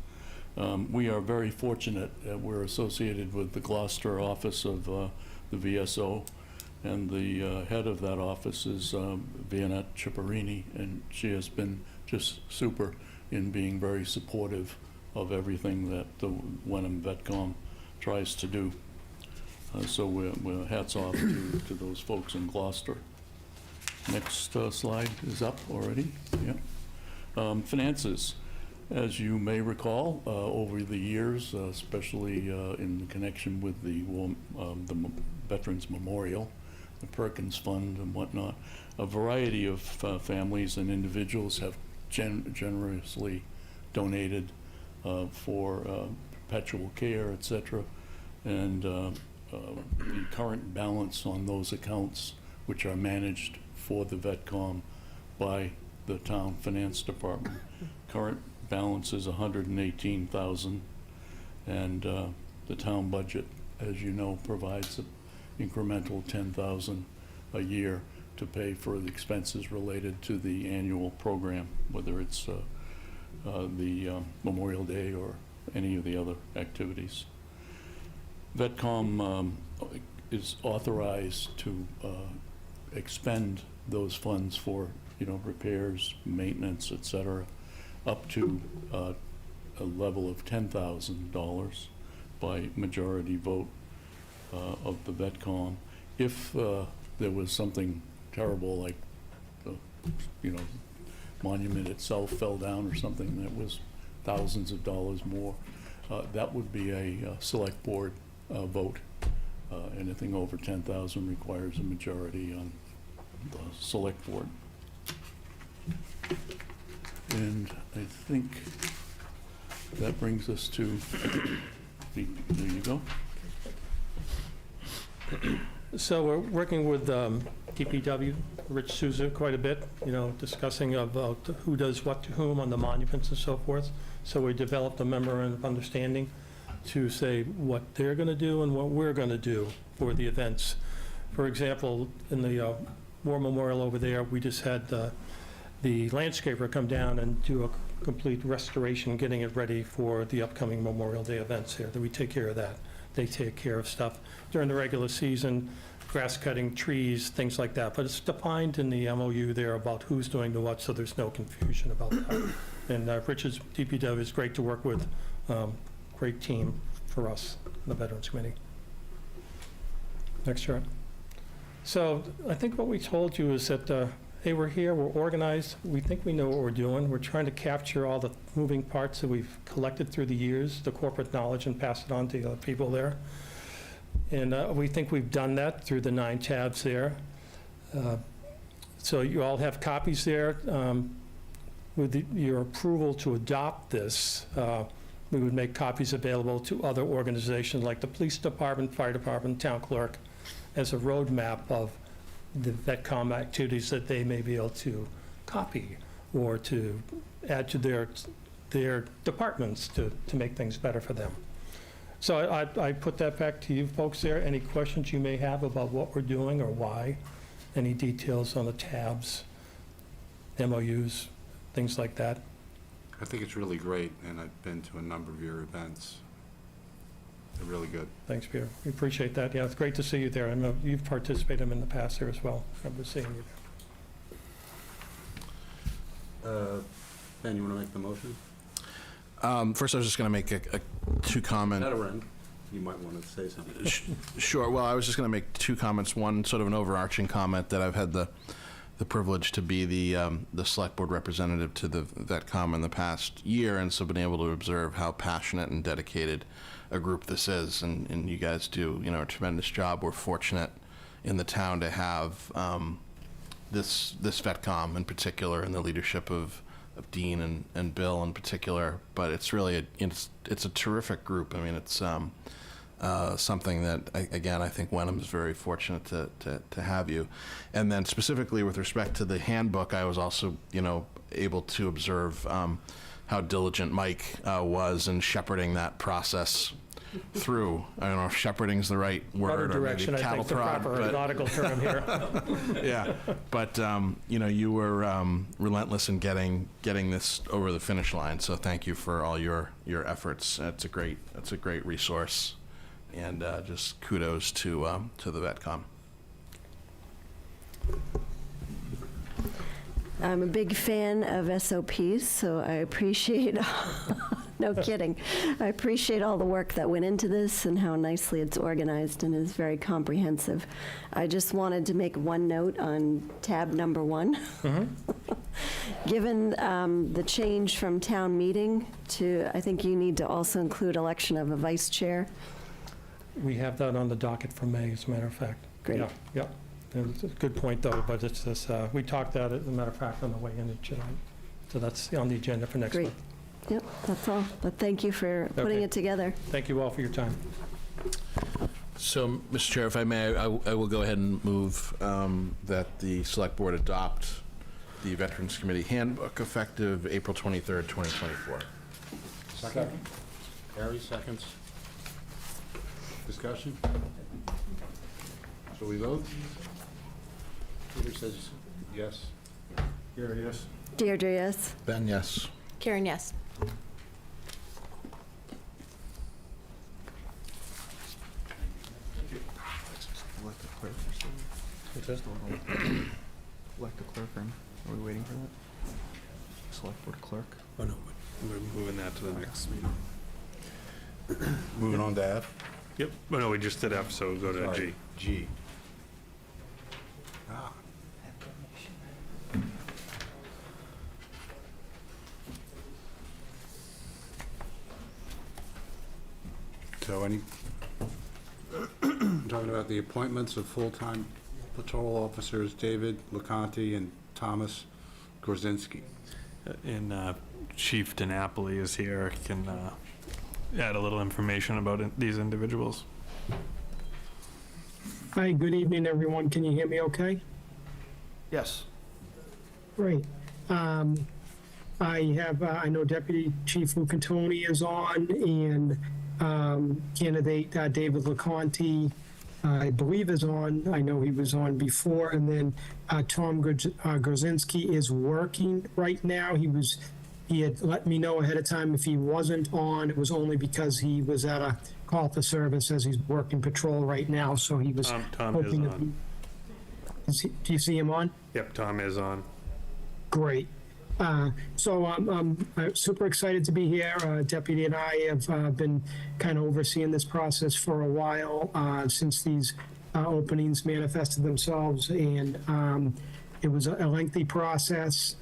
We are very fortunate that we're associated with the Gloucester office of the VSO, and the head of that office is Vianette Ciparini, and she has been just super in being very supportive of everything that the Wenham VetCom tries to do. So we're hats off to those folks in Gloucester. Next slide is up already. Yeah. Finances. As you may recall, over the years, especially in connection with the Veterans Memorial, the Perkins Fund and whatnot, a variety of families and individuals have generously donated for perpetual care, et cetera. And the current balance on those accounts, which are managed for the VetCom by the town finance department, current balance is $118,000, and the town budget, as you know, provides an incremental $10,000 a year to pay for the expenses related to the annual program, whether it's the Memorial Day or any of the other activities. VETCOM is authorized to expend those funds for, repairs, maintenance, et cetera, up to a level of $10,000 by majority vote of the VETCOM. If there was something terrible like the, monument itself fell down or something that was thousands of dollars more, that would be a select board vote. Anything over 10,000 requires a majority on the select board. And I think that brings us to, there you go. So we're working with DPW, Rich Souza, quite a bit, discussing about who does what to whom on the monuments and so forth. So we developed a memorandum of understanding to say what they're going to do and what we're going to do for the events. For example, in the War Memorial over there, we just had the landscaper come down and do a complete restoration, getting it ready for the upcoming Memorial Day events here, that we take care of that. They take care of stuff during the regular season, grass cutting, trees, things like that. But it's defined in the MOU there about who's doing the what, so there's no confusion about that. And Richard's DPW is great to work with, great team for us, the Veterans Committee. Next chart. So I think what we told you is that, hey, we're here, we're organized, we think we know what we're doing. We're trying to capture all the moving parts that we've collected through the years, the corporate knowledge, and pass it on to the other people there. And we think we've done that through the 9 tabs there. So you all have copies there. With your approval to adopt this, we would make copies available to other organizations like the police department, fire department, town clerk, as a roadmap of the VETCOM activities that they may be able to copy or to add to their departments to make things better for them. So I put that back to you folks there. Any questions you may have about what we're doing or why? Any details on the tabs, MOUs, things like that? I think it's really great, and I've been to a number of your events. They're really good. Thanks, Peter. We appreciate that. Yeah, it's great to see you there. I know you've participated in the past there as well. I remember seeing you there. Ben, you want to make the motion? First, I was just going to make two comments. You might want to say something. Sure. Well, I was just going to make 2 comments. One, sort of an overarching comment that I've had the privilege to be the select board representative to the VETCOM in the past year, and so been able to observe how passionate and dedicated a group this is, and you guys do a tremendous job. We're fortunate in the town to have this VETCOM in particular, and the leadership of Dean and Bill in particular. But it's really it's a terrific group. I mean, it's something that I think Wenham is very fortunate to have you. And then specifically with respect to the handbook, I was also able to observe how diligent Mike was in shepherding that process through. I don't know if shepherding's the right word, or maybe cattle prod, proper nautical term here. Yeah, but you were relentless in getting this over the finish line. So thank you for all your efforts. That's a great resource, and just kudos to the VETCOM. I'm a big fan of SOPs, so I appreciate, no kidding, I appreciate all the work that went into this and how nicely it's organized and is very comprehensive. I just wanted to make one note on tab number 1. Given the change from town meeting to, I think you need to also include election of a vice chair. We have that on the docket for May, as a matter of fact. Great. Yeah. And it's a good point, though, but it's this, we talked about it, as a matter of fact, on the way in tonight. So that's on the agenda for next Great. month. Yep, that's all. But thank you for putting Okay. it together. Thank you all for your time. So, Mr. Chair, if I may, I will go ahead and move that the Select Board adopt the Veterans Committee Handbook effective April 23rd, 2024. Second. Harry, seconds. Discussion? Shall we vote? Peter says yes. Here, yes. Deirdre, yes? Ben, yes. Karen, yes. Elect a clerk or something? Elect a clerk, or are we waiting for that? Select board clerk? Oh, no, we're moving that to the next meeting. Moving on to F. Yep, oh, no, we just did F, so go to G. G. Ah. So talking about the appointments of full-time patrol officers, David LeConte and Thomas Gorzinski. And Chief DiNapoli is here, can add a little information about these individuals. Hi, good evening, everyone. Can you hear me okay? Yes. Great. I know Deputy Chief Lucantoni is on, and candidate David LeConte, I believe, is on. I know he was on before. And then Tom Gorzinski is working right now. He had let me know ahead of time if he wasn't on, it was only because he was at a call for service as he's working patrol right now. So he was Tom is hoping on. Do you see him on? Yep, Tom is on. Great. So I'm super excited to be here. Deputy and I have been kind of overseeing this process for a while since these openings manifested themselves, and it was a lengthy process.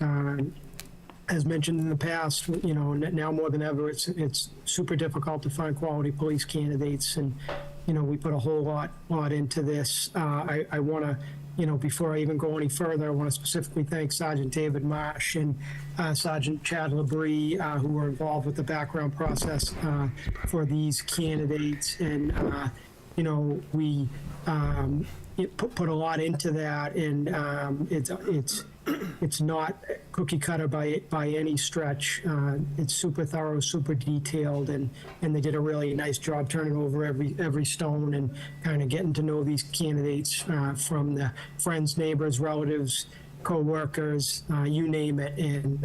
As mentioned in the past, you know, now more than ever, it's super difficult to find quality police candidates, and you know, we put a whole lot into this. I want to, you know, before I even go any further, I want to specifically thank Sergeant David Marsh and Sergeant Chad Labrie, who were involved with the background process for these candidates. And, you know, we put a lot into that, and it's not cookie cutter by any stretch. It's super thorough, super detailed, and they did a really nice job turning over every stone and kind of getting to know these candidates from the friends, neighbors, relatives, co-workers, you name it. And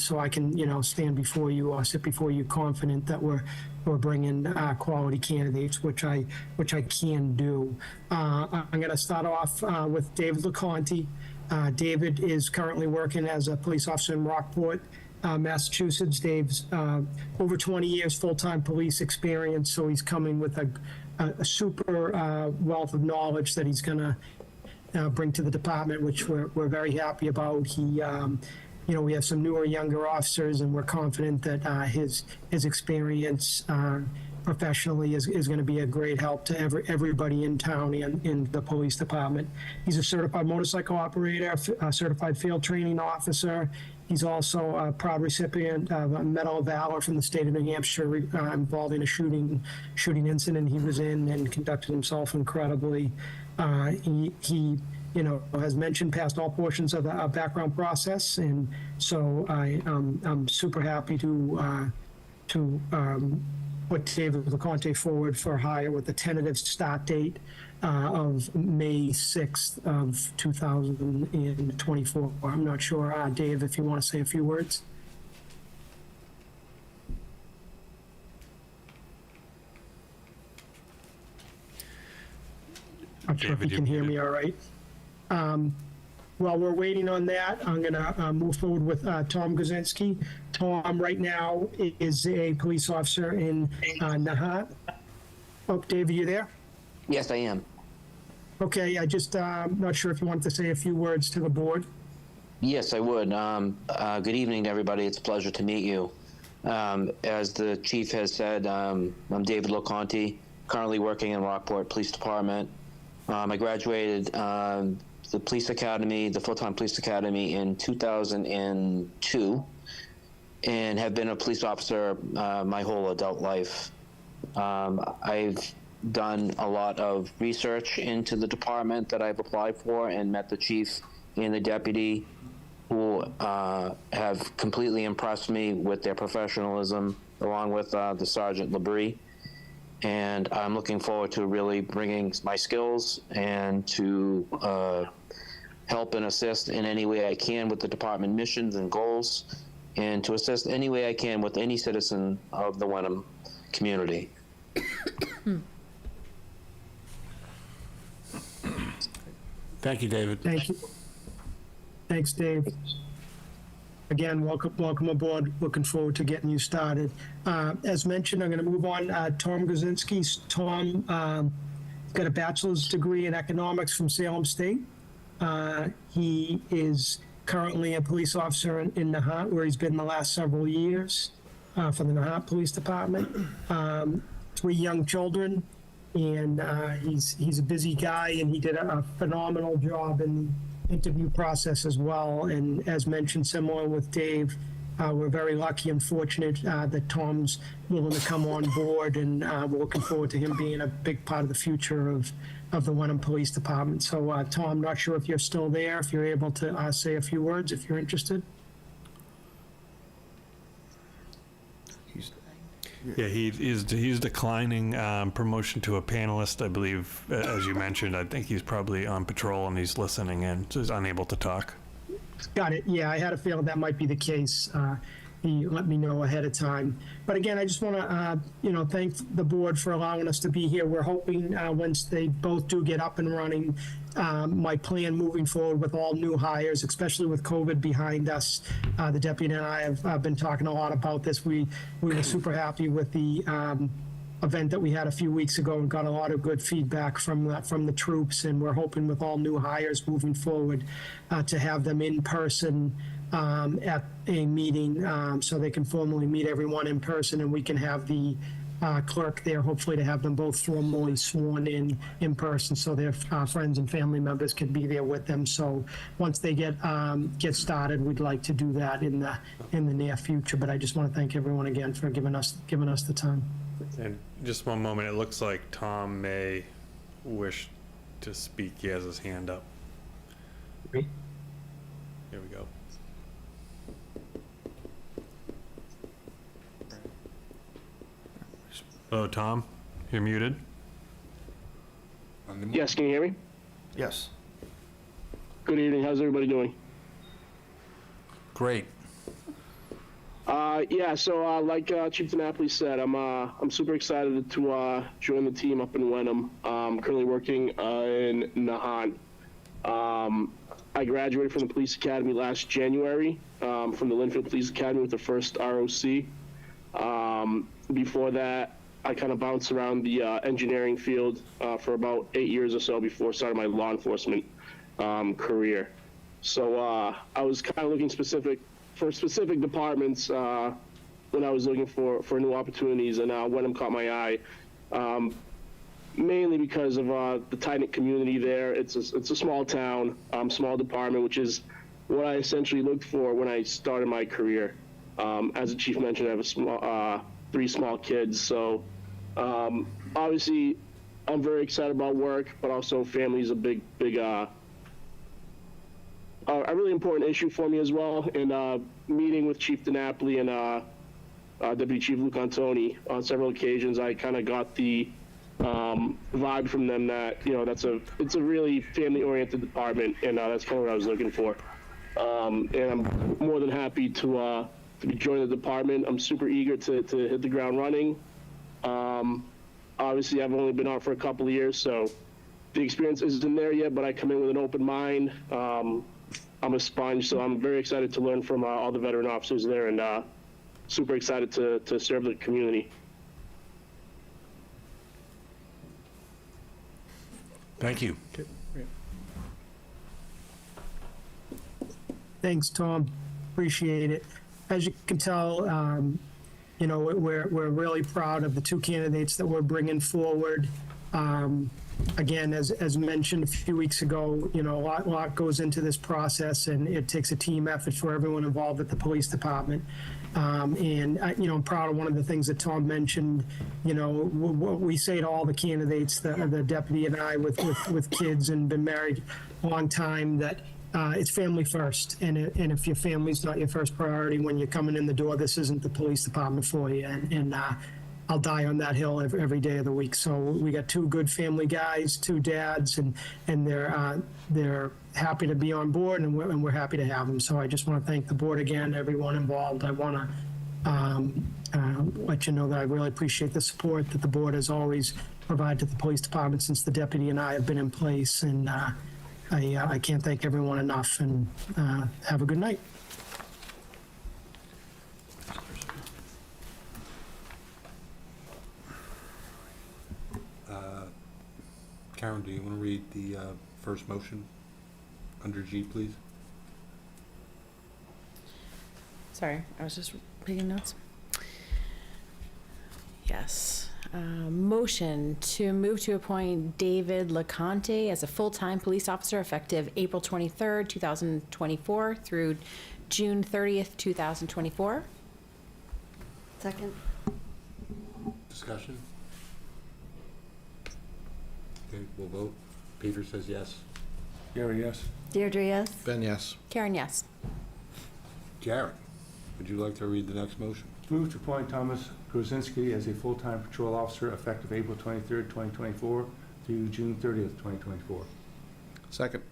so I can, you know, stand before you or sit before you confident that we're bringing quality candidates, which I can do. I'm going to start off with David LeConte. David is currently working as a police officer in Rockport, Massachusetts. Dave's over 20 years full-time police experience, so he's coming with a super wealth of knowledge that he's going to bring to the department, which we're very happy about. He, you know, we have some newer, younger officers, and we're confident that his experience professionally is going to be a great help to everybody in town and in the police department. He's a certified motorcycle operator, a certified field training officer. He's also a proud recipient of a Medal of Valor from the state of New Hampshire involving a shooting incident he was in, and conducted himself incredibly. He you know, as mentioned, passed all portions of the background process, and so I'm super happy to put David LeConte forward for hire with a tentative start date of May 6th of 2024. I'm not sure, Dave, if you want to say a few words. I'm sure if you can hear me all right. While we're waiting on that, I'm going to move forward with Tom Gorzinski. Tom right now is a police officer in Nahat. Oh, Dave, are you there? Yes, I am. Okay, I just not sure if you wanted to say a few words to the board. Yes, I would. Good evening, everybody. It's a pleasure to meet you. As the chief has said, I'm David LeConte, currently working in Rockport Police Department. I graduated the police academy, the full-time police academy, in 2002, and have been a police officer my whole adult life. I've done a lot of research into the department that I've applied for, and met the chief and the deputy, who have completely impressed me with their professionalism, along with the Sergeant Labrie. And I'm looking forward to really bringing my skills and to help and assist in any way I can with the department missions and goals. and to assist any way I can with any citizen of the Wenham community. Thank you, David. Thank you. Thanks, Dave. Again, welcome aboard. Looking forward to getting you started. As mentioned, I'm going to move on. Tom Grzinski. Tom got a bachelor's degree in economics from Salem State. He is currently a police officer in Nahant, where he's been the last several years for the Nahant Police Department. 3 young children, and he's a busy guy, and he did a phenomenal job in the interview process as well. And as mentioned, similar with Dave, we're very lucky and fortunate that Tom's willing to come on board, and we're looking forward to him being a big part of the future of the Wenham Police Department. So, Tom, not sure if you're still there, if you're able to say a few words, if you're interested. Yeah, he's declining promotion to a panelist, I believe. As you mentioned, I think he's probably on patrol and he's listening in, so he's unable to talk. Got it. Yeah, I had a feeling that might be the case. He let me know ahead of time. But again, I just want to, thank the board for allowing us to be here. We're hoping once they both do get up and running, my plan moving forward with all new hires, especially with COVID behind us, the deputy and I have been talking a lot about this. We were super happy with the event that we had a few weeks ago and got a lot of good feedback from the troops, and we're hoping with all new hires moving forward to have them in person at a meeting so they can formally meet everyone in person, and we can have the clerk there, hopefully to have them both formally sworn in person so their friends and family members can be there with them. So once they get started, we'd like to do that in the near future. But I just want to thank everyone again for giving us the time. And just one moment, it looks like Tom may wish to speak. He has his hand up. Great. Here we go. Hello, Tom. You're muted. Yes, can you hear me? Yes. Good evening. How's everybody doing? Great. So like Chief DiNapoli said, I'm super excited to join the team up in Wenham. Currently working in Nahant. I graduated from the police academy last January from the Linfield Police Academy with the first ROC. Before that, I kind of bounced around the engineering field for about 8 years or so before starting my law enforcement career. So I was kind of looking for specific departments when I was looking for new opportunities, and Wenham caught my eye, mainly because of the tight-knit community there. It's a small town, small department, which is what I essentially looked for when I started my career. As the chief mentioned, I have 3 small kids, so obviously I'm very excited about work, but also family is a big a really important issue for me as well. And meeting with Chief DiNapoli and Deputy Chief Luke Antoni on several occasions, I kind of got the vibe from them that it's a really family-oriented department, and that's kind of what I was looking for. And I'm more than happy to be joining the department. I'm super eager to hit the ground running. Obviously, I've only been out for a couple of years, so the experience isn't there yet, but I come in with an open mind. I'm a sponge, so I'm very excited to learn from all the veteran officers there, and super excited to serve the community. Thank you. Thanks, Tom. Appreciate it. As you can tell, we're really proud of the 2 candidates that we're bringing forward. Again, as mentioned a few weeks ago, a lot goes into this process, and it takes a team effort for everyone involved at the police department. And I'm proud of one of the things that Tom mentioned. What we say to all the candidates, the deputy and I, with kids and been married a long time, that it's family first. And if your family's not your first priority when you're coming in the door, this isn't the police department for you. And I'll die on that hill every day of the week. So we got two good family guys, two dads, and they're happy to be on board, and we're happy to have them. So I just want to thank the board again, everyone involved. I want to let you know that I really appreciate the support that the board has always provided to the police department since the deputy and I have been in place, and I can't thank everyone enough, and have a good night. Karen, do you want to read the first motion under G, please? Sorry, I was just taking notes. Yes. Motion to move to appoint David LeConte as a full-time police officer effective April 23rd, 2024 through June 30th, 2024. Second. Discussion? Okay, we'll vote. Peter says yes. Gary, yes. Deirdre, yes? Ben, yes. Karen, yes. Jared, would you like to read the next motion? Move to appoint Thomas Kozinski as a full-time patrol officer effective April 23rd, 2024 through June 30th, 2024. Second.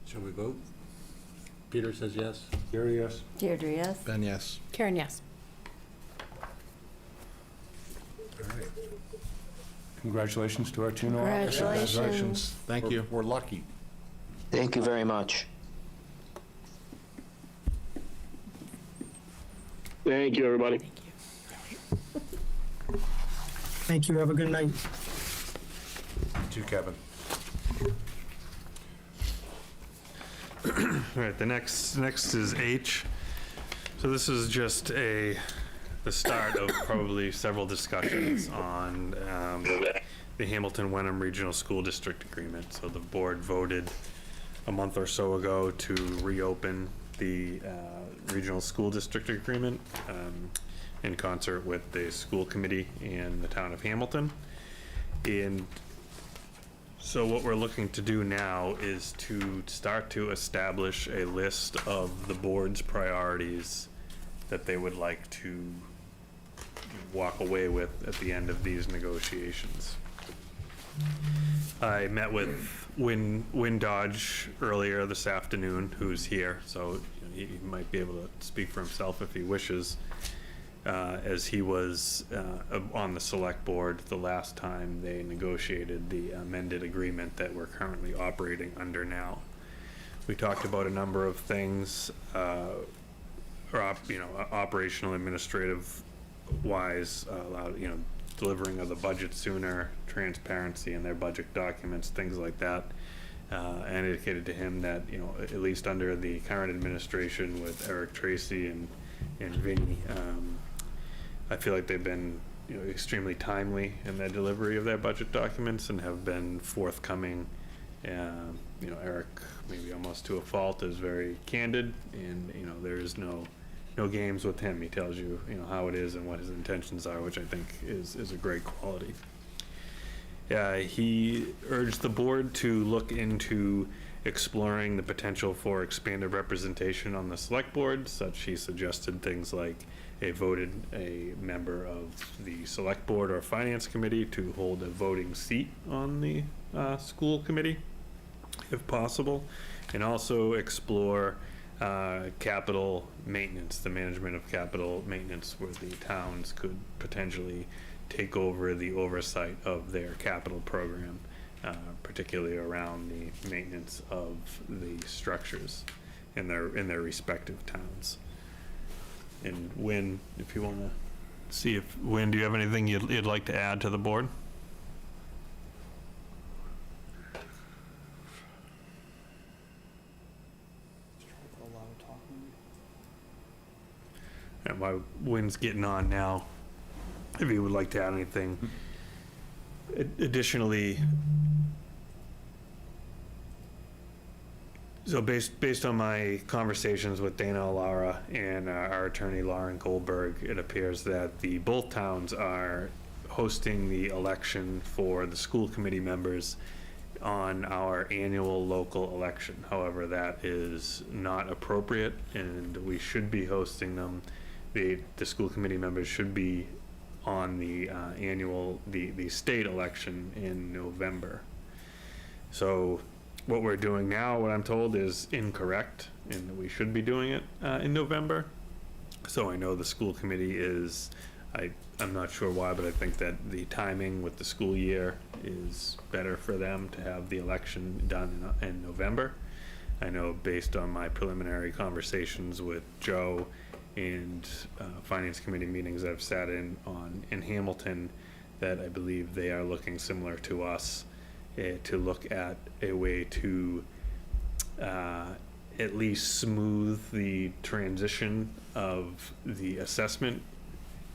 Shall we vote? Peter says yes. Gary, yes. Deirdre, yes? Ben, yes. Karen, yes. All right. Congratulations to our two new officers. Congratulations. Thank you. We're lucky. Thank you very much. Thank you, everybody. Thank you. Have a good night. You too, Kevin. All right, the next is H. So this is just the start of probably several discussions on the Hamilton Wenham Regional School District Agreement. So the board voted a month or so ago to reopen the Regional School District Agreement in concert with the school committee and the town of Hamilton. And so what we're looking to do now is to start to establish a list of the board's priorities that they would like to walk away with at the end of these negotiations. I met with Win Dodge earlier this afternoon, who's here, so he might be able to speak for himself if he wishes, as he was on the select board the last time they negotiated the amended agreement that we're currently operating under now. We talked about a number of things, operational, administrative wise, delivering of the budget sooner, transparency in their budget documents, things like that. And indicated to him that, at least under the current administration with Eric Tracy and Vinny, I feel like they've been, extremely timely in their delivery of their budget documents and have been forthcoming. Eric, maybe almost to a fault, is very candid, and there is no games with him. He tells you, how it is and what his intentions are, which I think is a great quality. He urged the board to look into exploring the potential for expanded representation on the select board, such he suggested things like a member of the select board or finance committee to hold a voting seat on the school committee, if possible, and also explore capital maintenance, the management of capital maintenance, where the towns could potentially take over the oversight of their capital program, particularly around the maintenance of the structures in their respective towns. And Win, if you want to see if, Win, do you have anything you'd like to add to the board? And while Win's getting on now, if you would like to add anything. Additionally, so based on my conversations with Dana Alara and our attorney Lauren Goldberg, it appears that both towns are hosting the election for the school committee members on our annual local election. However, that is not appropriate, and we should be hosting them the school committee members should be on the the state election in November. So what we're doing now, what I'm told, is incorrect, and that we should be doing it in November. So I know the school committee is, I'm not sure why, but I think that the timing with the school year is better for them to have the election done in November. I know based on my preliminary conversations with Joe and finance committee meetings I've sat in Hamilton, that I believe they are looking similar to us, to look at a way to at least smooth the transition of the assessment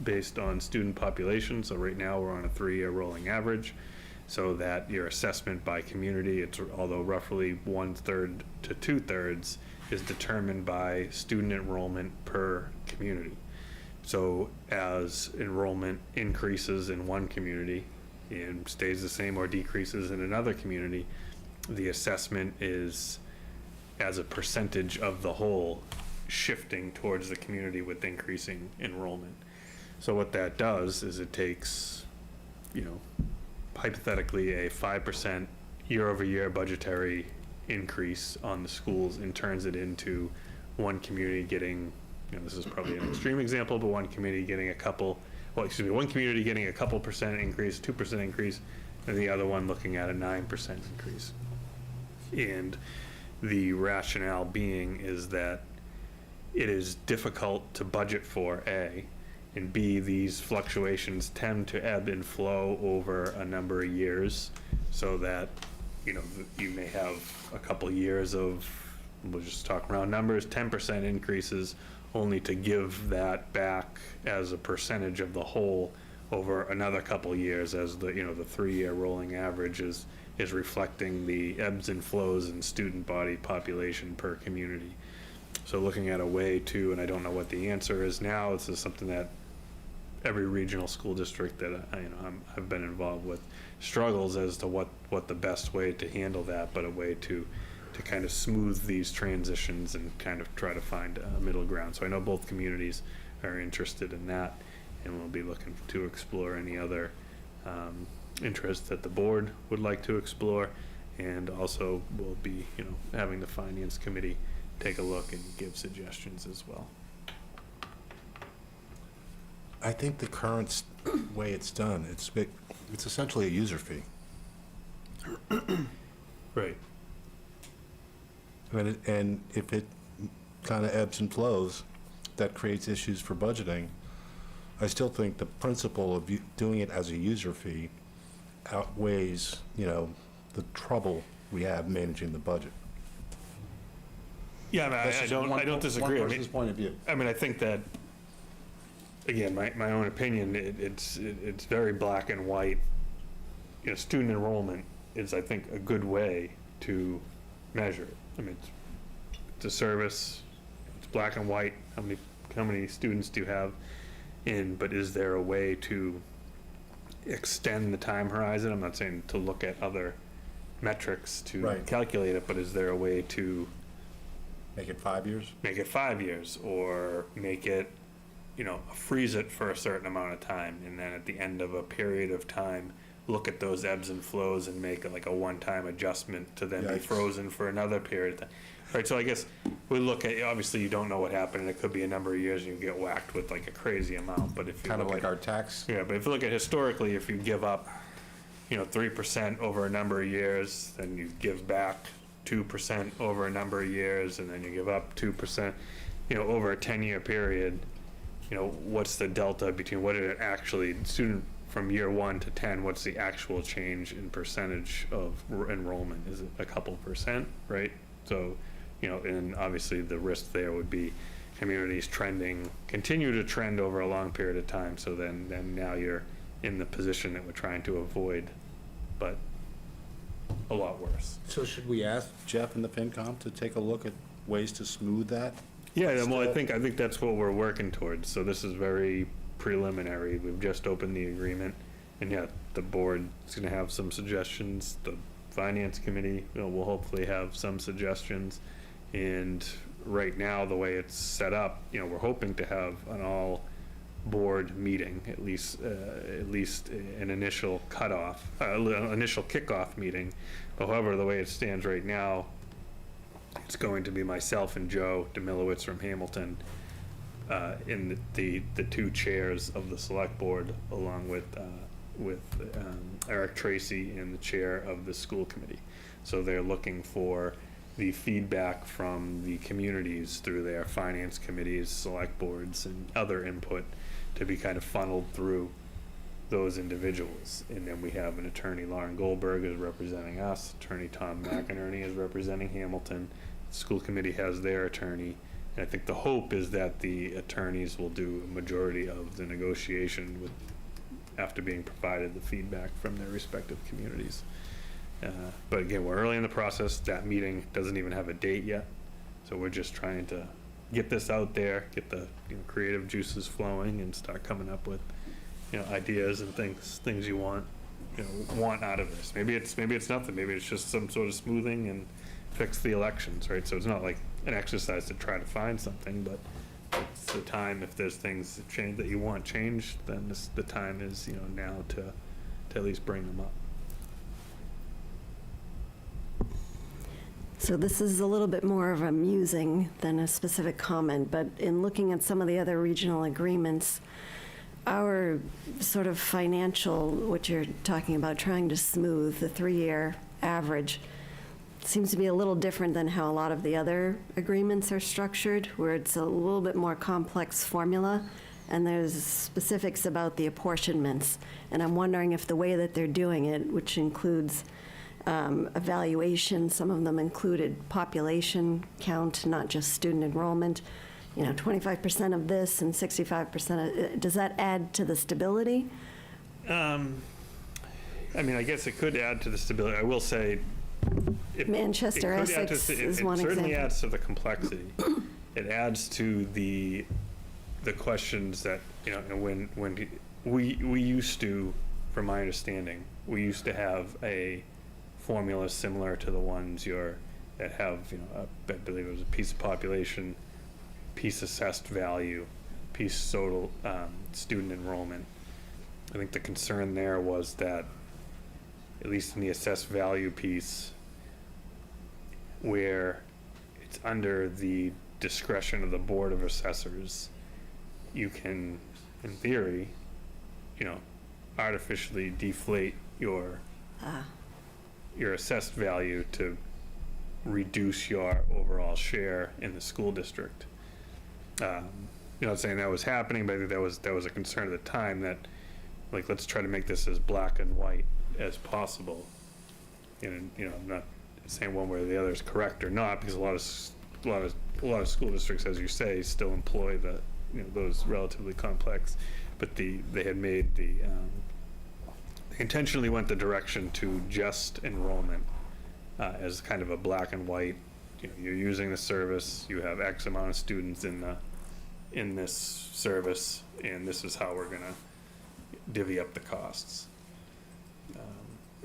based on student population. So right now we're on a 3-year rolling average, so that your assessment by community, it's, although roughly 1/3 to 2/3, is determined by student enrollment per community. So as enrollment increases in one community and stays the same or decreases in another community, the assessment is, as a percentage of the whole, shifting towards the community with increasing enrollment. So what that does is it takes, hypothetically, a 5% year-over-year budgetary increase on the schools and turns it into one community getting, this is probably an extreme example, but one community getting one community getting a couple percent increase, 2% increase, and the other one looking at a 9% increase. And the rationale being is that it is difficult to budget for, A, and B, these fluctuations tend to ebb and flow over a number of years, so that, you may have a couple years of, we'll just talk around numbers, 10% increases, only to give that back as a percentage of the whole over another couple years, as the 3-year rolling average is reflecting the ebbs and flows in student body population per community. So looking at a way to, and I don't know what the answer is now, this is something that every regional school district that I've been involved with struggles as to what the best way to handle that, but a way to kind of smooth these transitions and kind of try to find a middle ground. So I know both communities are interested in that, and we'll be looking to explore any other interests that the board would like to explore, and also we'll be having the finance committee take a look and give suggestions as well. I think the current way it's done, it's essentially a user fee. Right. And if it kind of ebbs and flows, that creates issues for budgeting. I still think the principle of doing it as a user fee outweighs, the trouble we have managing the budget. Yeah, I don't disagree. One person's point of view. I think that, again, my own opinion, it's very black and white. Student enrollment is, I think, a good way to measure it. It's a service. It's black and white. How many students do you have in? But is there a way to extend the time horizon? I'm not saying to look at other metrics to calculate it, but is there a way to make it 5 years? Make it 5 years, or make it, freeze it for a certain amount of time, and then at the end of a period of time, look at those ebbs and flows and make it like a one-time adjustment to then be frozen for another period of time. Right, so I guess we look at, obviously you don't know what happened, and it could be a number of years and you get whacked with like a crazy amount, but if you kind of like our tax. Yeah, but if you look at historically, if you give up, 3% over a number of years, then you give back 2% over a number of years, and then you give up 2%, over a 10-year period, what's the delta between what it actually, student from year 1 to 10, what's the actual change in percentage of enrollment? Is it a couple percent, right? So, and obviously the risk there would be communities continue to trend over a long period of time. So then now you're in the position that we're trying to avoid, but a lot worse. So should we ask Jeff and the FinCom to take a look at ways to smooth that? Yeah, well, I think that's what we're working towards. So this is very preliminary. We've just opened the agreement, and yeah, the board is going to have some suggestions. The finance committee will hopefully have some suggestions, and right now, the way it's set up, we're hoping to have an all-board meeting, at least an initial initial kickoff meeting. However, the way it stands right now, it's going to be myself and Joe Demilowitz from Hamilton in the two chairs of the select board, along with Eric Tracy in the chair of the school committee. So they're looking for the feedback from the communities through their finance committees, select boards, and other input to be kind of funneled through those individuals. And then we have an attorney, Lauren Goldberg, is representing us. Attorney Tom McInerney is representing Hamilton. The school committee has their attorney. And I think the hope is that the attorneys will do a majority of the negotiation after being provided the feedback from their respective communities. But again, we're early in the process. That meeting doesn't even have a date yet. So we're just trying to get this out there, get the creative juices flowing, and start coming up with ideas and things you want out of this. Maybe it's nothing. Maybe it's just some sort of smoothing and fix the elections, right? So it's not like an exercise to try to find something, but it's the time. If there's things that you want changed, then the time is now to at least bring them up. So this is a little bit more of a musing than a specific comment, but in looking at some of the other regional agreements, our sort of financial, what you're talking about, trying to smooth the 3-year average, seems to be a little different than how a lot of the other agreements are structured, where it's a little bit more complex formula, and there's specifics about the apportionments. And I'm wondering if the way that they're doing it, which includes evaluation, some of them included population count, not just student enrollment, 25% of this and 65%, does that add to the stability? I guess it could add to the stability. I will say, Manchester, Essex is one example. It certainly adds to the complexity. It adds to the questions that, when we used to, from my understanding, we used to have a formula similar to the ones that have, I believe it was a piece of population, piece assessed value, piece total student enrollment. I think the concern there was that, at least in the assessed value piece, where it's under the discretion of the Board of Assessors, you can, in theory, artificially deflate your assessed value to reduce your overall share in the school district. Not saying that was happening, but I think that was a concern at the time, that let's try to make this as black and white as possible. And I'm not saying one way or the other is correct or not, because a lot of school districts, as you say, still employ those relatively complex. But they had made they intentionally went the direction to just enrollment as kind of a black and white. You're using the service, you have X amount of students in this service, and this is how we're going to divvy up the costs.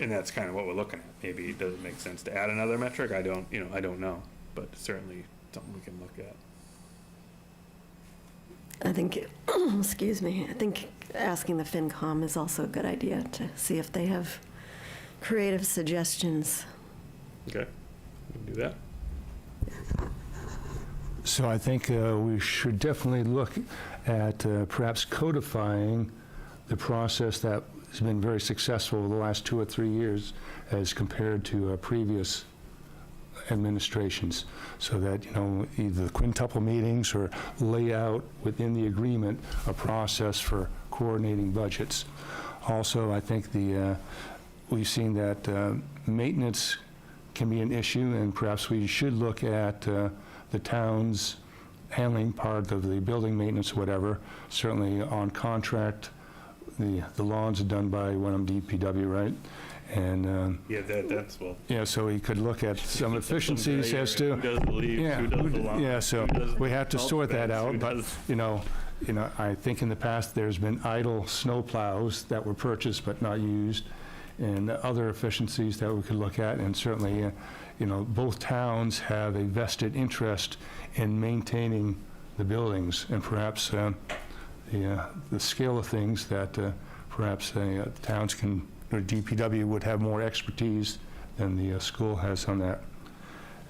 And that's kind of what we're looking at. Maybe it doesn't make sense to add another metric. I don't know, but certainly something we can look at. I think, excuse me, I think asking the FinCom is also a good idea, to see if they have creative suggestions. Okay, we can do that. So I think we should definitely look at perhaps codifying the process that has been very successful over the last 2 or 3 years as compared to previous administrations, so that, either the quintuple meetings or lay out within the agreement a process for coordinating budgets. Also, I think we've seen that maintenance can be an issue, and perhaps we should look at the town's handling part of the building maintenance, whatever. Certainly on contract, the lawns are done by Wenham DPW, right? And Yeah, that's well. yeah, so we could look at some efficiencies as to who does the leaves, yeah, who does the lawn, yeah. So who does we have to salt sort that beds, out. who But does- I think in the past there's been idle snow plows that were purchased but not used, and other efficiencies that we could look at. And certainly, both towns have a vested interest in maintaining the buildings, and perhaps the scale of things that perhaps towns can, or DPW would have more expertise than the school has on that.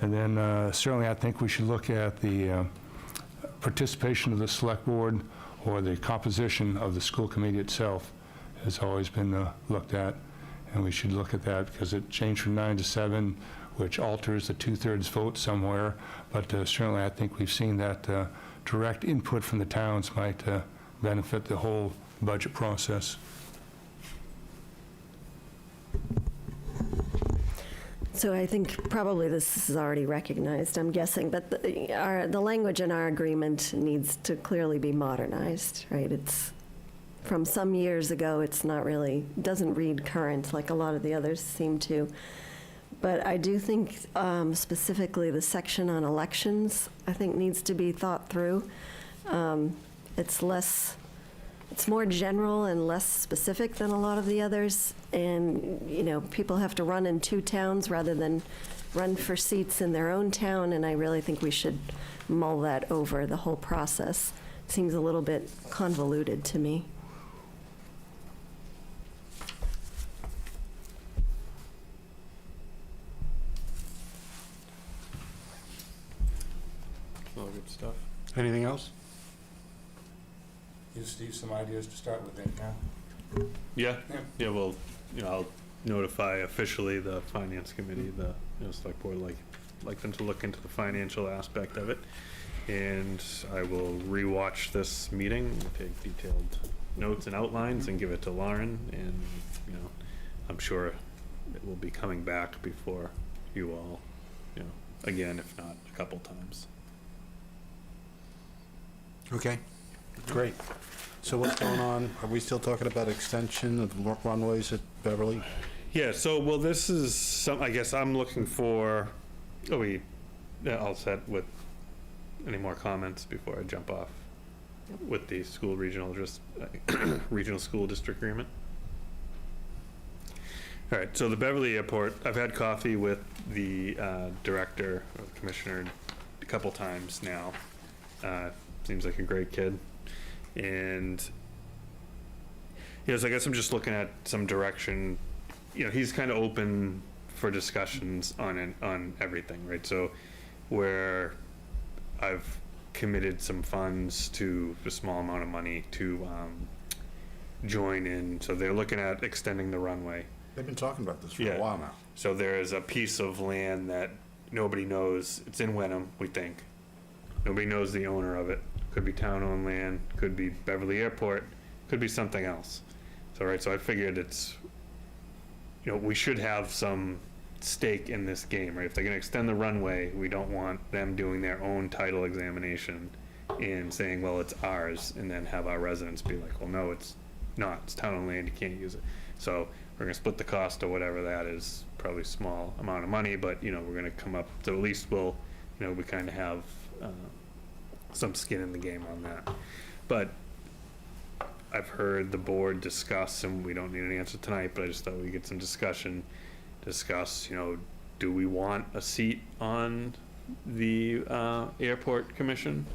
And then certainly I think we should look at the participation of the select board, or the composition of the school committee itself has always been looked at, and we should look at that because it changed from 9 to 7, which alters the 2/3 vote somewhere, but certainly I think we've seen that direct input from the towns might benefit the whole budget process. So I think probably this is already recognized, I'm guessing, but the language in our agreement needs to clearly be modernized, right? It's from some years ago, it's not really, doesn't read current like a lot of the others seem to. But I do think specifically the section on elections, I think needs to be thought through. It's more general and less specific than a lot of the others. And, people have to run in 2 towns rather than run for seats in their own town. And I really think we should mull that over, the whole process. It seems a little bit convoluted to me. All good stuff. Anything else? Give Steve some ideas to start with then, yeah? Yeah, well, I'll notify officially the finance committee, the select board, like them to look into the financial aspect of it. And I will rewatch this meeting, take detailed notes and outlines and give it to Lauren. And, I'm sure it will be coming back before you all, again, if not a couple times. Okay, great. So what's going on? Are we still talking about extension of runways at Beverly? Yeah, so, well, this is I guess I'm looking for, all set with any more comments before I jump off with the school regional school district agreement? All right, so the Beverly Airport, I've had coffee with the director or the commissioner a couple times now. Seems like a great kid. And, so I guess I'm just looking at some direction. He's kind of open for discussions on everything, right? So where I've committed some funds to a small amount of money to join in. So they're looking at extending the runway. They've been talking about this for a while now. So there is a piece of land that nobody knows. It's in Wenham, we think. Nobody knows the owner of it. Could be town-owned land, could be Beverly Airport, could be something else. So I figured it's, we should have some stake in this game, right? If they're gonna extend the runway, we don't want them doing their own title examination and saying, well, it's ours, and then have our residents be like, well, no, it's not. It's town-owned land, you can't use it. So we're gonna split the cost or whatever that is, probably small amount of money, but, we're gonna come up, so at least we'll, we kind of have some skin in the game on that. But I've heard the board discuss, and we don't need an answer tonight, but I just thought we'd get some discuss, do we want a seat on the airport commission?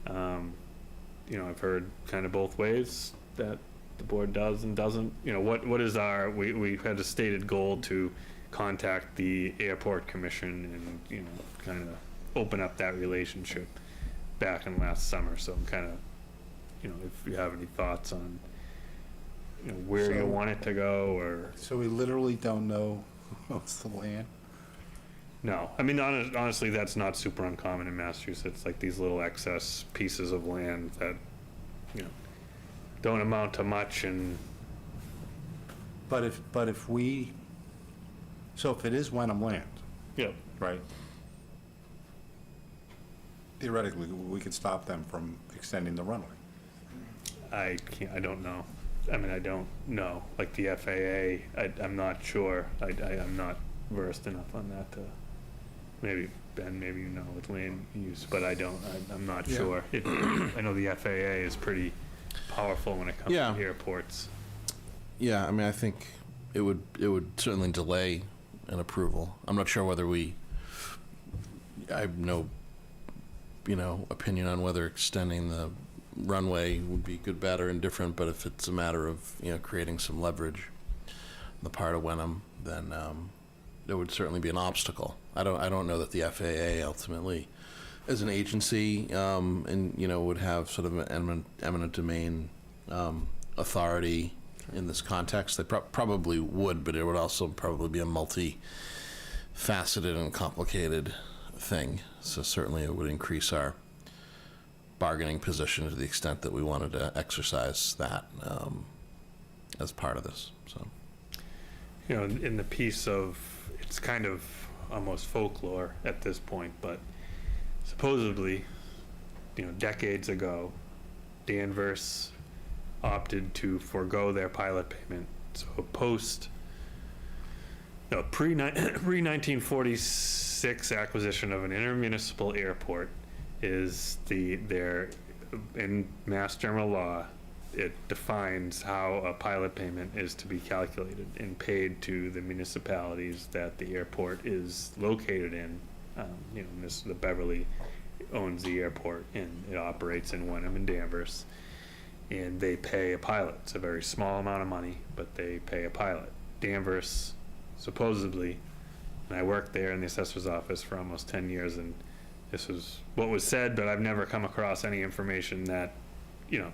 I've heard kind of both ways that the board does and doesn't. What is we've had a stated goal to contact the airport commission and, kind of open up that relationship back in last summer. So I'm kind of, if you have any thoughts on, where you want it to go, or. So we literally don't know what's the land? No, I mean, honestly, that's not super uncommon in Massachusetts, like these little excess pieces of land that, don't amount to much. And But if it is Wenham land, yeah, right? Theoretically, we could stop them from extending the runway. I don't know. I mean, I don't know. Like the FAA, I'm not sure. I'm not versed enough on that to, maybe Ben, maybe with land use, but I'm not sure. I know the FAA is pretty powerful when it comes to airports. Yeah, I mean, I think it would certainly delay and approval. I'm not sure whether I have no, opinion on whether extending the runway would be good, bad, or indifferent, but if it's a matter of, creating some leverage on the part of Wenham, then there would certainly be an obstacle. I don't know that the FAA ultimately, as an agency, would have sort of an eminent domain authority in this context. They probably would, but it would also probably be a multi-faceted and complicated thing. So certainly it would increase our bargaining position to the extent that we wanted to exercise that as part of this. So, in the piece of, it's kind of almost folklore at this point, but supposedly, decades ago, Danvers opted to forego their pilot payment. So pre-1946 acquisition of an intermunicipal airport is their in Mass General Law. It defines how a pilot payment is to be calculated and paid to the municipalities that the airport is located in. The Beverly owns the airport and it operates in Wenham and Danvers, and they pay a pilot. It's a very small amount of money, but they pay a pilot. Danvers, supposedly, and I worked there in the assessor's office for almost 10 years, and this was what was said, but I've never come across any information that,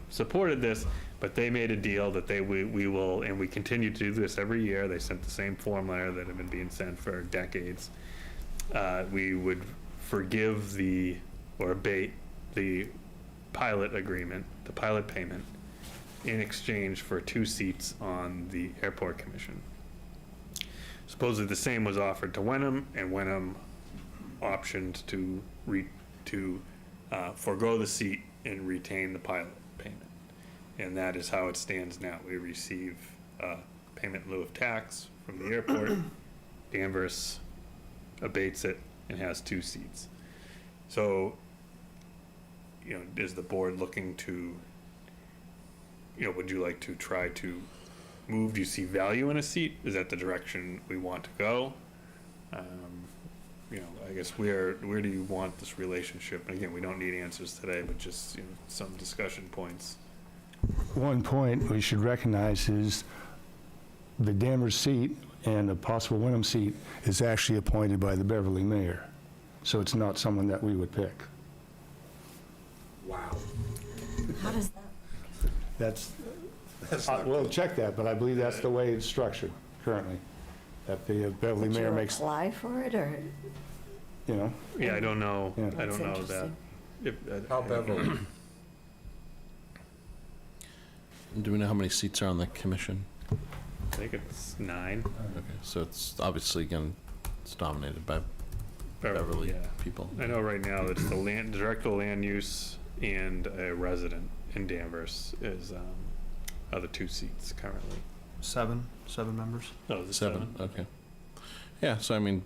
supported this, but they made a deal that we will, and we continue to do this every year. They sent the same form letter that had been being sent for decades. We would forgive or abate the pilot agreement, the pilot payment, in exchange for 2 seats on the airport commission. Supposedly the same was offered to Wenham, and Wenham optioned to forego the seat and retain the pilot payment. And that is how it stands now. We receive payment in lieu of tax from the airport. Danvers abates it and has 2 seats. So, is the board looking to, would you like to try to move? Do you see value in a seat? Is that the direction we want to go? I guess where do you want this relationship? And again, we don't need answers today, but just some discussion points. One point we should recognize is the Danvers seat and a possible Wenham seat is actually appointed by the Beverly mayor. So it's not someone that we would pick. Wow. How does that? That's we'll check that, but I believe that's the way it's structured currently. That the Beverly Did mayor you makes, apply for it, or? Yeah, I don't know. Yeah. I don't know that. Interesting. How Beverly? do we know how many seats are on the commission? I think it's 9. Okay, so it's obviously, again, it's dominated by Beverly yeah. people. I know right now it's the director of land use and a resident in Danvers are the 2 seats currently. 7 members. Oh, the 7, okay. Yeah, so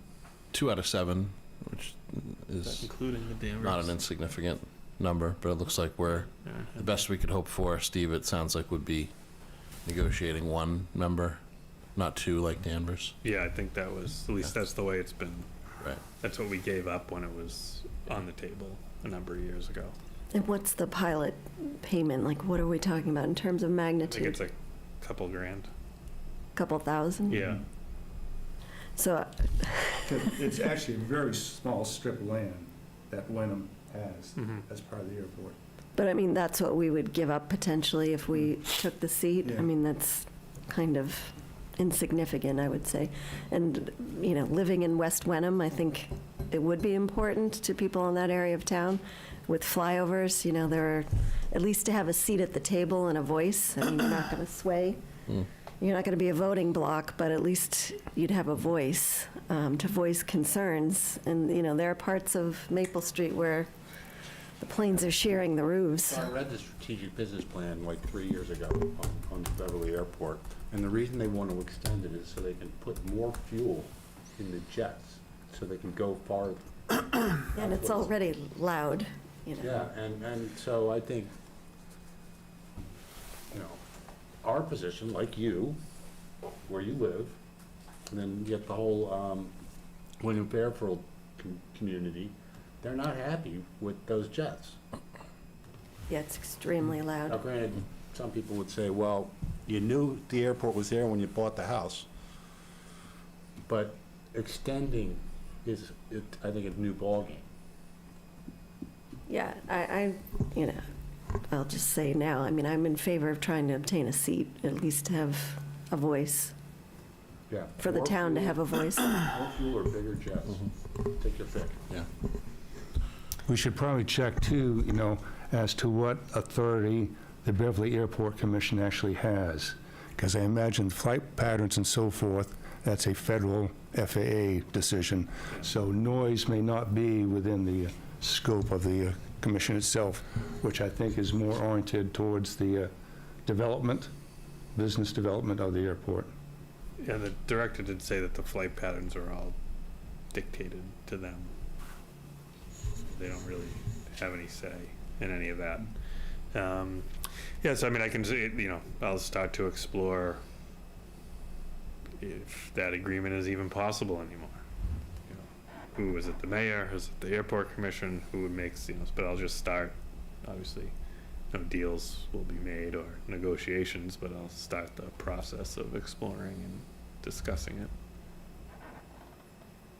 2 out of 7, which is including the Danvers. not an insignificant number, but it looks like the best we could hope for, Steve, it sounds like, would be negotiating 1 member, not 2 like Danvers. Yeah, I think that was, at least that's the way it's been. Right. That's what we gave up when it was on the table a number of years ago. And what's the pilot payment? Like, what are we talking about in terms of I magnitude? think it's a couple grand. Couple thousand? Yeah. So, it's actually a very small strip of land that Wenham has as part of the airport. but that's what we would give up potentially if we took the seat. Yeah. That's kind of insignificant, I would say. And, living in West Wenham, I think it would be important to people in that area of town. With flyovers, there are, at least to have a seat at the table and a voice. You're not going to sway. You're not going to be a voting bloc, but at least you'd have a voice to voice concerns. And, there are parts of Maple Street where the planes are shearing the roofs. I read the strategic business plan like 3 years ago on the Beverly Airport, and the reason they want to extend it is so they can put more fuel in the jets, so they can go farther. And it's already loud, Yeah, and so I think, our position, like you, where you live, and then you get the whole Wenham Fairfield community, they're not happy with those jets. Yeah, it's extremely Now, loud. granted, some people would say, well, you knew the airport was there when you bought the house. But extending is, I think, a new ballgame. Yeah, you know, I'll just say now, I mean, I'm in favor of trying to obtain a seat, at least to have a voice, Yeah. for the More town to fuel- have a voice. More fuel or bigger jets. Take your pick. Yeah. We should probably check too, as to what authority the Beverly Airport Commission actually has. Because I imagine flight patterns and so forth, that's a federal FAA decision. So noise may not be within the scope of the commission itself, which I think is more oriented towards the business development of the airport. Yeah, the director did say that the flight patterns are all dictated to them. They don't really have any say in any of that. Yes, I mean, I can see, I'll start to explore if that agreement is even possible anymore. Who is it, the mayor, is it the airport commission, who would make, but I'll just start, obviously, no deals will be made or negotiations, but I'll start the process of exploring and discussing it.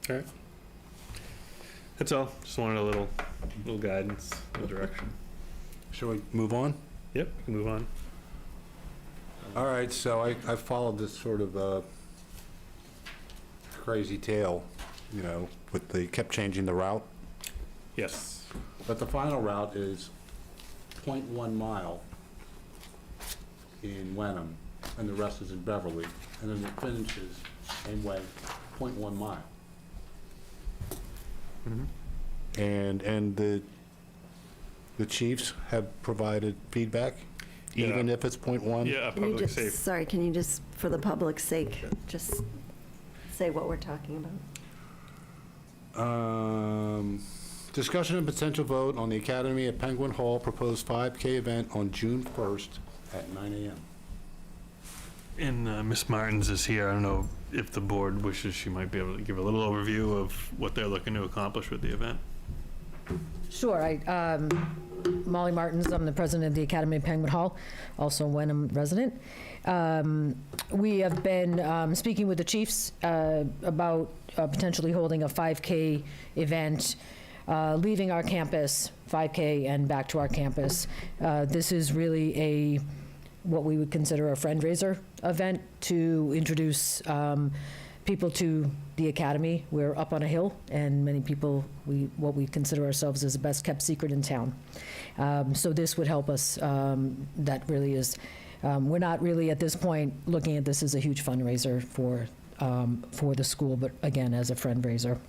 All right. That's all. Just wanted a little guidance, a little direction. Shall we move on? Yep, we can move on. All right, so I followed this sort of crazy tale, kept changing the route. Yes. But the final route is 0.1 mile in Wenham, and the rest is in Beverly, and then it finishes same way, 0.1 mile. And the chiefs have provided feedback, even if it's 0.1? Yeah, Can you public just, safety. sorry, can you just, for the public's sake, just say what we're talking about? Discussion and potential vote on the Academy at Penguin Hall proposed 5K event on June 1st at 9 a.m. And Ms. Martins is here. I don't know if the board wishes, she might be able to give a little overview of what they're looking to accomplish with the event. Sure. Molly Martins, I'm the president of the Academy of Penguin Hall, also a Wenham resident. We have been speaking with the chiefs about potentially holding a 5K event, leaving our campus, 5K, and back to our campus. This is really what we would consider a friend-raiser event to introduce people to the Academy. We're up on a hill, and many people, what we consider ourselves as the best-kept secret in town. So this would help us. That really is, we're not really at this point looking at this as a huge fundraiser for the school, but again, as a fundraiser.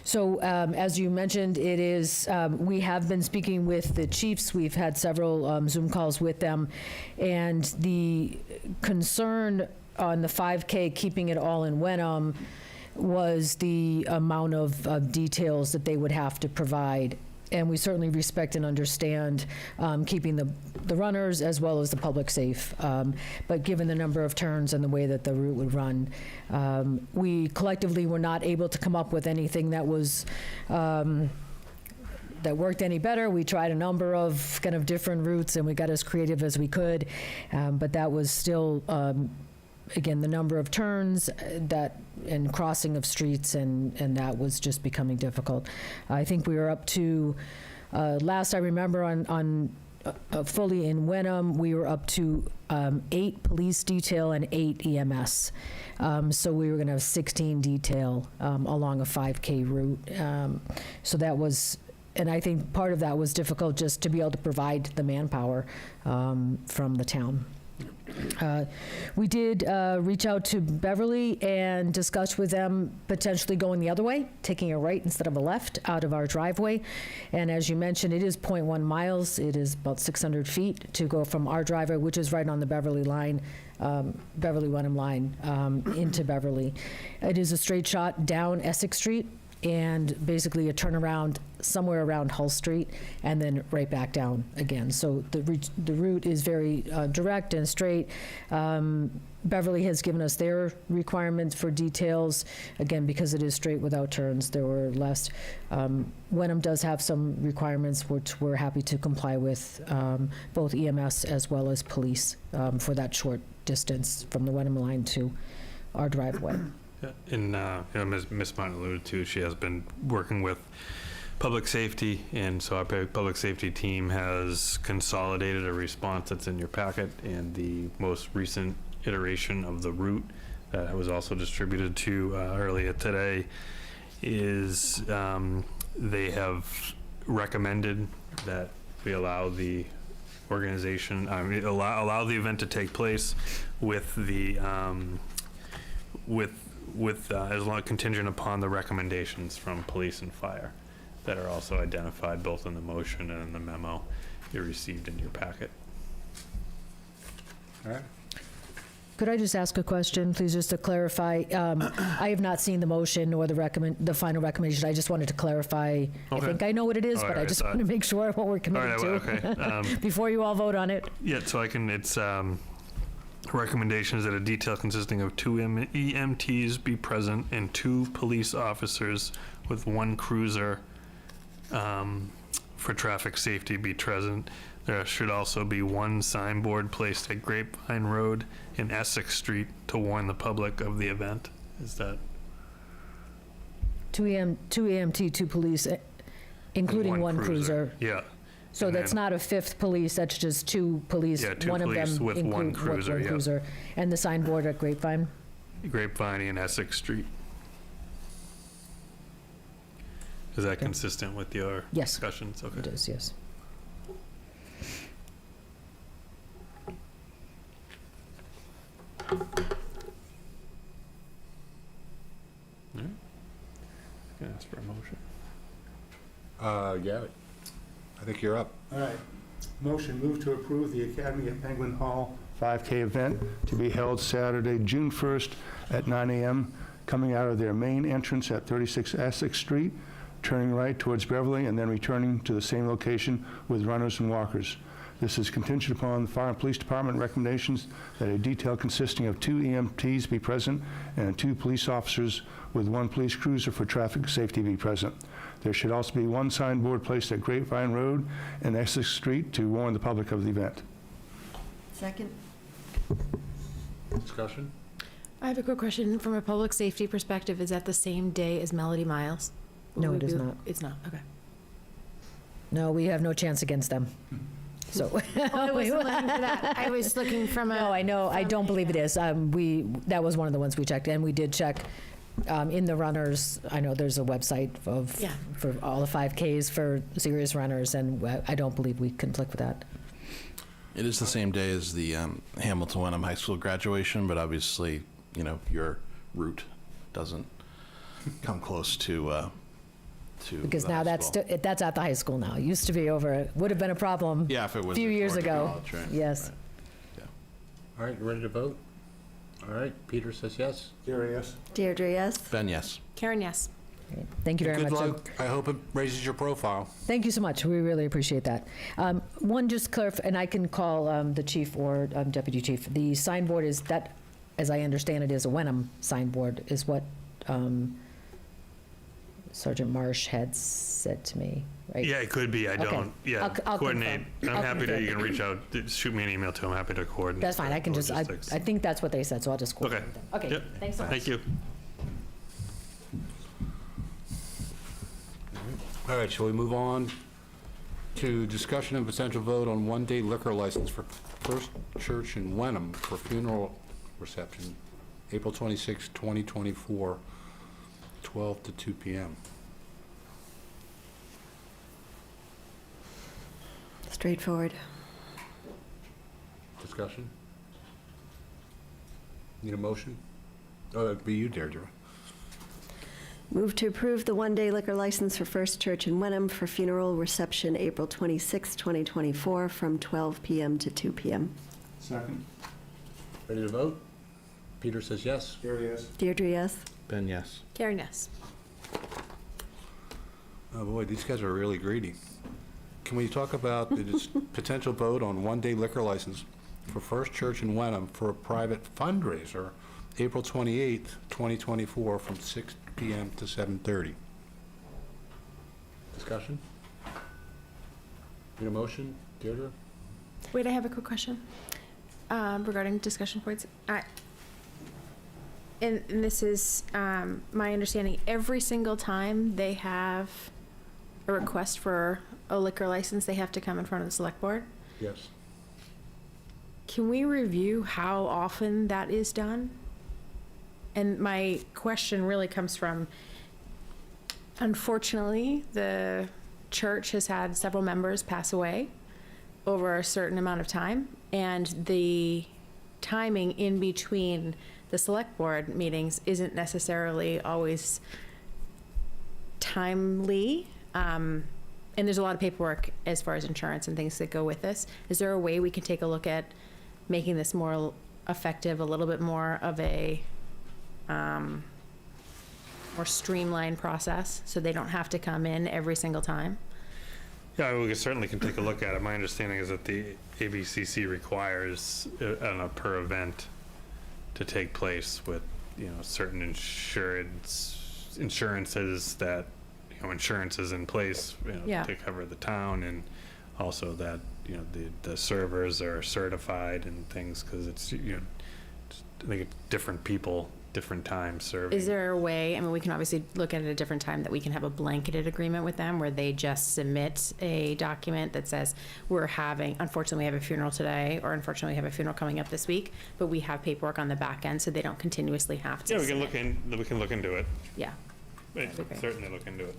So as you mentioned, it is, we have been speaking with the chiefs. We've had several Zoom calls with them, and the concern on the 5K, keeping it all in Wenham, was the amount of details that they would have to provide. And we certainly respect and understand keeping the runners as well as the public safe. But given the number of turns and the way that the route would run, we collectively were not able to come up with anything that was that worked any better. We tried a number of kind of different routes, and we got as creative as we could. But that was still, again, the number of turns and crossing of streets, and that was just becoming difficult. I think we were up to, last I remember on fully in Wenham, we were up to 8 police detail and 8 EMS. So we were going to have 16 detail along a 5K route. So that was, and I think part of that was difficult just to be able to provide the manpower from the town. We did reach out to Beverly and discuss with them potentially going the other way, taking a right instead of a left out of our driveway. And as you mentioned, it is 0.1 miles. It is about 600 feet to go from our driveway, which is right on the Beverly line, Beverly-Wenham line, into Beverly. It is a straight shot down Essex Street, and basically a turnaround somewhere around Hull Street and then right back down again. So the route is very direct and straight. Beverly has given us their requirements for details, again, because it is straight without turns. There were less. Wenham does have some requirements which we're happy to comply with, both EMS as well as police, for that short distance from the Wenham line to our driveway. Yeah, and Ms. Martin alluded to, she has been working with public safety, and so our public safety team has consolidated a response that's in your packet, and the most recent iteration of the route that was also distributed to earlier today is they have recommended that we allow the organization, allow the event to take place with the as long contingent upon the recommendations from police and fire that are also identified both in the motion and in the memo you received in your packet. All right. Could I just ask a question, please, just to clarify? I have not seen the motion or the final recommendation. I just wanted to clarify. I think I know what it is, but I just want to make sure what we're committed to before you all vote on it. Yeah, so it's recommendations that a detail consisting of 2 EMTs be present and 2 police officers with 1 cruiser for traffic safety be present. There should also be 1 signboard placed at Grapevine Road and Essex Street to warn the public of the event. Is that 2 EMT, 2 police, including 1 cruiser. Yeah. So And that's then- not a 5th police, that's just 2 police. Yeah, 2 one police of them with 1 cruiser, yeah. cruiser. And the signboard at Grapevine? Grapevine and Essex Street. Is that consistent with your Yes. discussions? Okay. It is, yes. Can I ask for a motion? Yeah, I think you're up. All right. Motion, move to approve the Academy at Penguin Hall 5K event to be held Saturday, June 1st at 9 a.m., coming out of their main entrance at 36 Essex Street, turning right towards Beverly, and then returning to the same location with runners and walkers. This is contingent upon the Fire and Police Department recommendations that a detail consisting of 2 EMTs be present and 2 police officers with 1 police cruiser for traffic safety be present. There should also be 1 signboard placed at Grapevine Road and Essex Street to warn the public of the event. Second? Discussion? I have a quick question. From a public safety perspective, is that the same day as Melody Miles? Will No, we it is be- not. It's not, okay. No, we have no chance against them. So. I wasn't looking for that. I was looking from a. No, I know, I don't believe it is. That was one of the ones we checked, and we did check in the runners. I know there's a website for all the 5Ks for serious runners, and I don't believe we conflict with that. It is the same day as the Hamilton Wenham High School graduation, but obviously, your route doesn't come close to Because the now high that's school. that's at the high school now. It used to be over, would have been a problem Yeah, if it a was few years toward the ago. college, right? Yes. Right. All right, you ready to vote? All right, Peter says yes. Gary, yes? Deirdre, yes? Ben, yes. Karen, yes. Thank you very Good much. luck. I hope it raises your profile. Thank you so much. We really appreciate that. One just clarify, and I can call the chief or deputy chief. The signboard is that, as I understand it, is a Wenham signboard, is what Sergeant Marsh had said to me, right? Yeah, it could be. I Okay. don't. Yeah, I'll coordinate. confirm. I'm I'll happy to. confirm. You can reach out. Shoot me an email too. I'm happy to coordinate. That's fine. the I can just, I logistics. think that's what they said, so I'll just Okay. coordinate them. Okay, Yep. thanks so much. Thank you. All right, shall we move on to discussion and potential vote on one-day liquor license for First Church in Wenham for funeral reception, April 26, 2024, 12 to 2 p.m. Straightforward. Discussion? Need a motion? Oh, that'd be you, Deirdre. Move to approve the one-day liquor license for First Church in Wenham for funeral reception April 26, 2024, from 12 p.m. to 2 p.m. Second. Ready to vote? Peter says yes. Gary, yes? Deirdre, yes? Ben, yes. Karen, yes. Oh, boy, these guys are really greedy. Can we talk about the potential vote on one-day liquor license for First Church in Wenham for a private fundraiser, April 28th, 2024, from 6 p.m. to 7:30? Discussion? Need a motion? Deirdre? Wait, I have a quick question regarding discussion points. And this is my understanding, every single time they have a request for a liquor license, they have to come in front of the select board? Yes. Can we review how often that is done? And my question really comes from, unfortunately, the church has had several members pass away over a certain amount of time, and the timing in between the select board meetings isn't necessarily always timely. And there's a lot of paperwork as far as insurance and things that go with this. Is there a way we can take a look at making this more effective, a little bit more of a more streamlined process so they don't have to come in every single time? Yeah, we certainly can take a look at it. My understanding is that the ABCC requires on a per event to take place with, certain insurances that, insurance is in place, Yeah. to cover the town, and also that, the servers are certified and things, because it's, I think it's different people, different times serving. Is there a way, we can obviously look at it at a different time, that we can have a blanketed agreement with them where they just submit a document that says, unfortunately we have a funeral today, or unfortunately we have a funeral coming up this week, but we have paperwork on the back end so they don't continuously have to Yeah, we can submit. look into it. Yeah. We That'd be great. certainly look into it.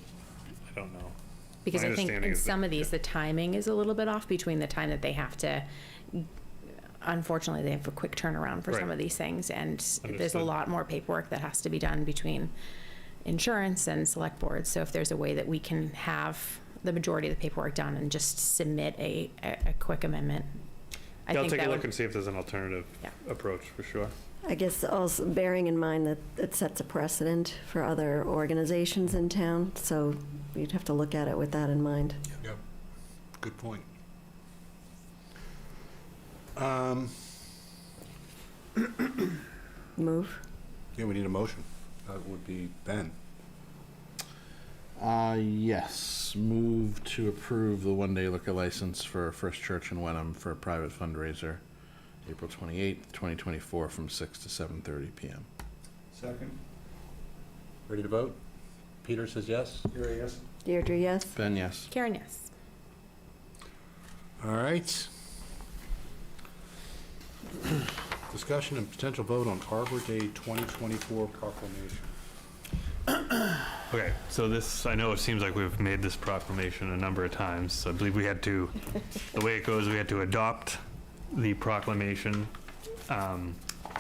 I don't know. Because My I think understanding in is that- some of these, the timing is a little bit off between the time that they have to, unfortunately, they have a quick turnaround for some Right. of these things, and there's a Understood. lot more paperwork that has to be done between insurance and select boards. So if there's a way that we can have the majority of the paperwork done and just submit a quick amendment, I Yeah, I'll think take a that look would, and see if there's an alternative Yeah. approach, for sure. I guess also bearing in mind that it sets a precedent for other organizations in town, so you'd have to look at it with that in mind. Yep. Good point. Move. Yeah, we need a motion. That would be Ben. Yes, move to approve the one-day liquor license for First Church in Wenham for a private fundraiser, April 28th, 2024, from 6 to 7:30 p.m. Second. Ready to vote? Peter says yes. Gary, yes. Deirdre, yes? Ben, yes. Karen, yes. All right. Discussion and potential vote on Arbor Day 2024 proclamation. Okay, so this, I know it seems like we've made this proclamation a number of times. I believe we had to, the way it goes, we had to adopt the proclamation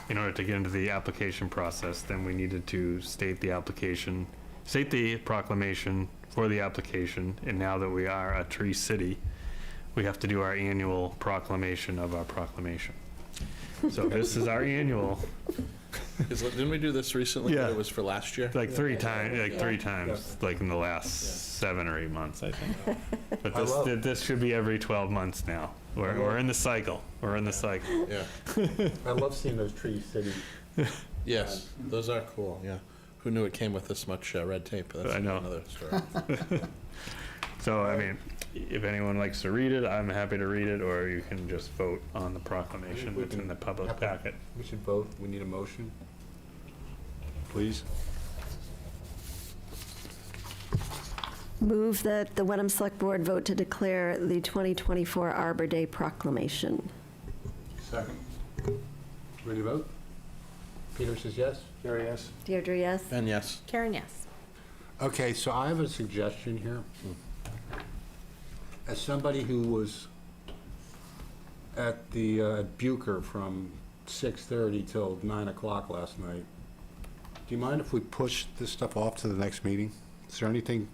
in order to get into the application process. Then we needed to state the proclamation for the application. And now that we are a tree city, we have to do our annual proclamation of our proclamation. So this is our annual. Didn't we do this recently? Yeah. It was for last year? Like three times, like in the last 7 or 8 months, I think. But this should be every 12 months now. We're in the cycle. We're in the cycle. Yeah. I love seeing those trees sitting. Yes, those are cool, yeah. Who knew it came with this much red tape? That's I know. another story. So, if anyone likes to read it, I'm happy to read it, or you can just vote on the proclamation that's in the public packet. We should vote. We need a motion. Please. Move that the Wenham Select Board vote to declare the 2024 Arbor Day proclamation. Second. Ready to vote? Peter says yes. Gary, yes. Deirdre, yes? Ben, yes. Karen, yes. Okay, so I have a suggestion here. As somebody who was at the Bucher from 6:30 till 9 o'clock last night, do you mind if we push this stuff off to the next meeting? Is there anything?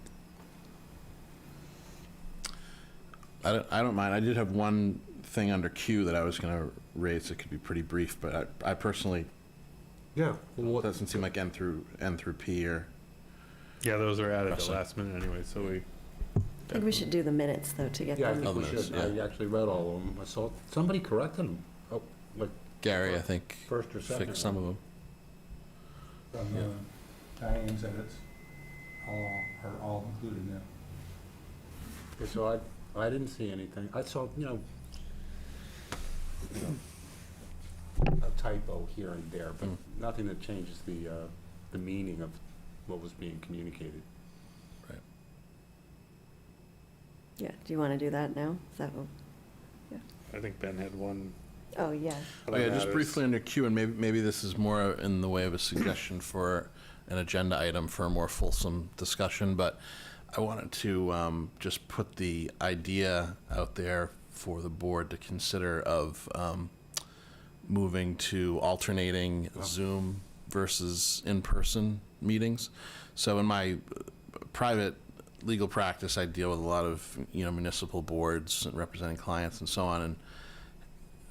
I don't mind. I did have one thing under Q that I was going to raise. It could be pretty brief, but I personally, Yeah. it doesn't seem like N through P or Yeah, those are added at the Wrestling. last minute anyway, so we. I think we should do the minutes, though, to get Yeah, I them. think we Others, should. yeah. I actually read all of them. I saw, somebody corrected them. Oh, like Gary, I think, first or second. fixed some of them. From Diane's edits, are all included now. Okay, so I didn't see anything. I saw, a typo here and there, but nothing that changes the meaning of what was being communicated. Yeah, do you want to do that now? Is that what? I think Ben had one. Oh, yeah. Oh, yeah, just briefly under Q, and maybe this is more in the way of a suggestion for an agenda item for a more fulsome discussion, but I wanted to just put the idea out there for the board to consider of moving to alternating Zoom versus in-person meetings. So in my private legal practice, I deal with a lot of municipal boards and representing clients and so on, and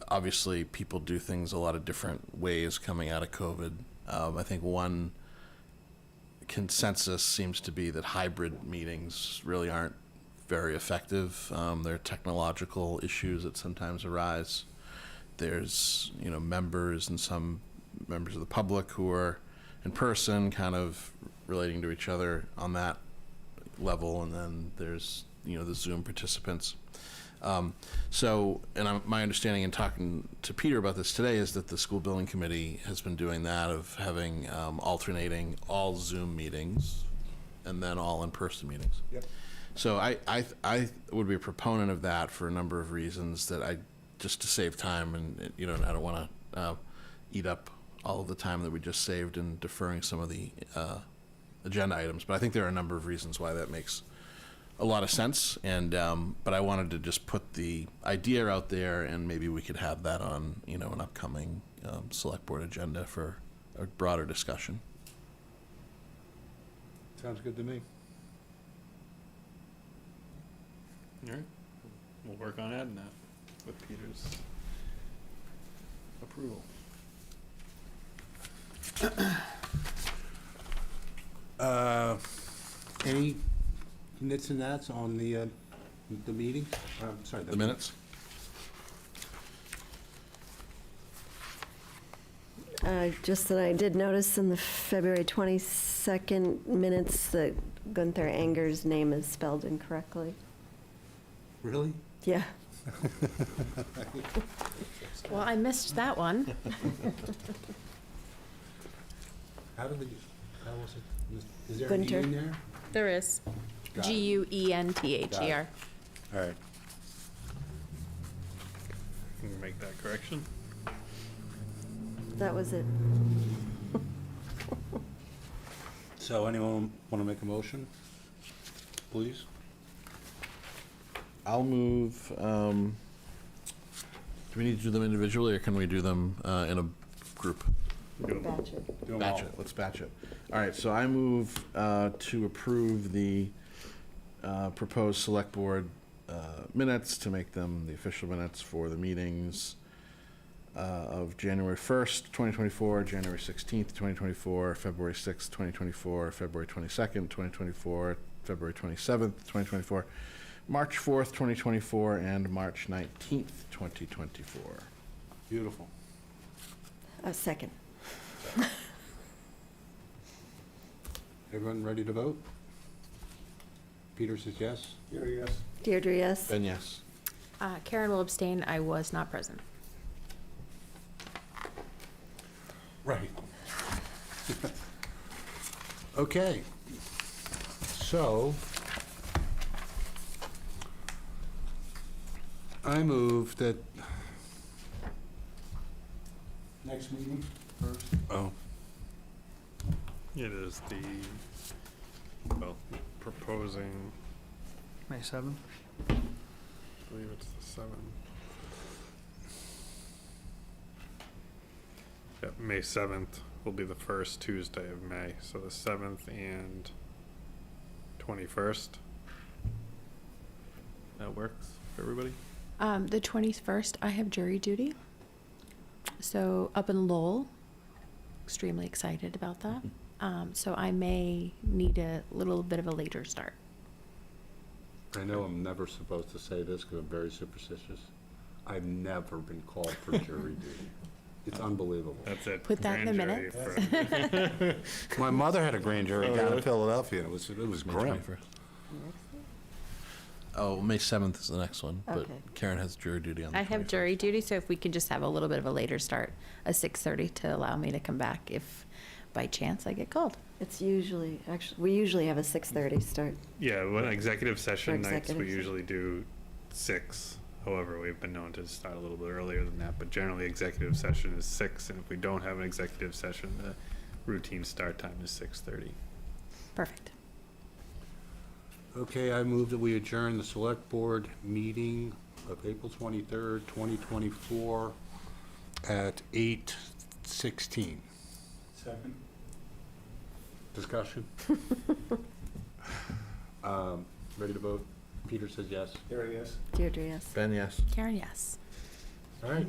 obviously people do things a lot of different ways coming out of COVID. I think one consensus seems to be that hybrid meetings really aren't very effective. There are technological issues that sometimes arise. There's members and some members of the public who are in person kind of relating to each other on that level, and then there's the Zoom participants. My understanding in talking to Peter about this today is that the school building committee has been doing that, of having alternating all Zoom meetings and then all in-person meetings. Yep. So I would be a proponent of that for a number of reasons, that just to save time, and I don't want to eat up all of the time that we just saved in deferring some of the agenda items. But I think there are a number of reasons why that makes a lot of sense, and but I wanted to just put the idea out there, and maybe we could have that on an upcoming select board agenda for a broader discussion. Sounds good to me. All right. We'll work on adding that with Peter's approval. Any nits and nats on the meeting? Sorry, The minutes? Just that I did notice in the February 22nd minutes that Gunther Anger's name is spelled incorrectly. Really? Yeah. Well, I missed that one. How was it? Is there an E Gunter. in there? There is. Got it. Guenther. All right. Can you make that correction? That was it. So anyone want to make a motion, please? I'll move. Do we need to do them individually, or can we do them in a group? Batch it. Do 'em Batch all. it. Let's batch it. All right. So I move to approve the proposed select board minutes, to make them the official minutes for the meetings of January 1st, 2024, January 16th, 2024, February 6th, 2024, February 22nd, 2024, February 27th, 2024, March 4th, 2024, and March 19th, 2024. Beautiful. A second. Everyone ready to vote? Peter says yes. Yes. Deirdre, yes? Ben, yes. Karen will abstain. I was not present. Right. Okay. So, I move that. Next meeting first? Oh. It is proposing, May 7th? I believe it's the 7th. Yep, May 7th will be the first Tuesday of May, so the 7th and 21st. That works for everybody? The 21st, I have jury duty. So up in Lowell, extremely excited about that. So I may need a little bit of a later start. I know I'm never supposed to say this because I'm very superstitious. I've never been called for jury duty. It's unbelievable. That's it. Put that in the Grand jury minutes. for- My mother had a grand jury down in Philadelphia, and it was May grim. 21st. Oh, May 7th is the next one, but Okay. Karen has jury duty on the I have 21st. jury duty, so if we could just have a little bit of a later start, a 6:30, to allow me to come back if by chance I get called. It's usually, actually, we usually have a 6:30 start. Yeah, when executive session For nights, we executive usually do 6. However, we've been known to start a little bit earlier than that, but generally executive session is 6, and if we don't have an executive session, the routine start time is 6:30. Perfect. Okay, I move that we adjourn the select board meeting of April 23rd, 2024 at 8:16. Second. Discussion? Ready to vote? Peter says yes. There he is. Deirdre, yes. Ben, yes. Karen, yes. All right.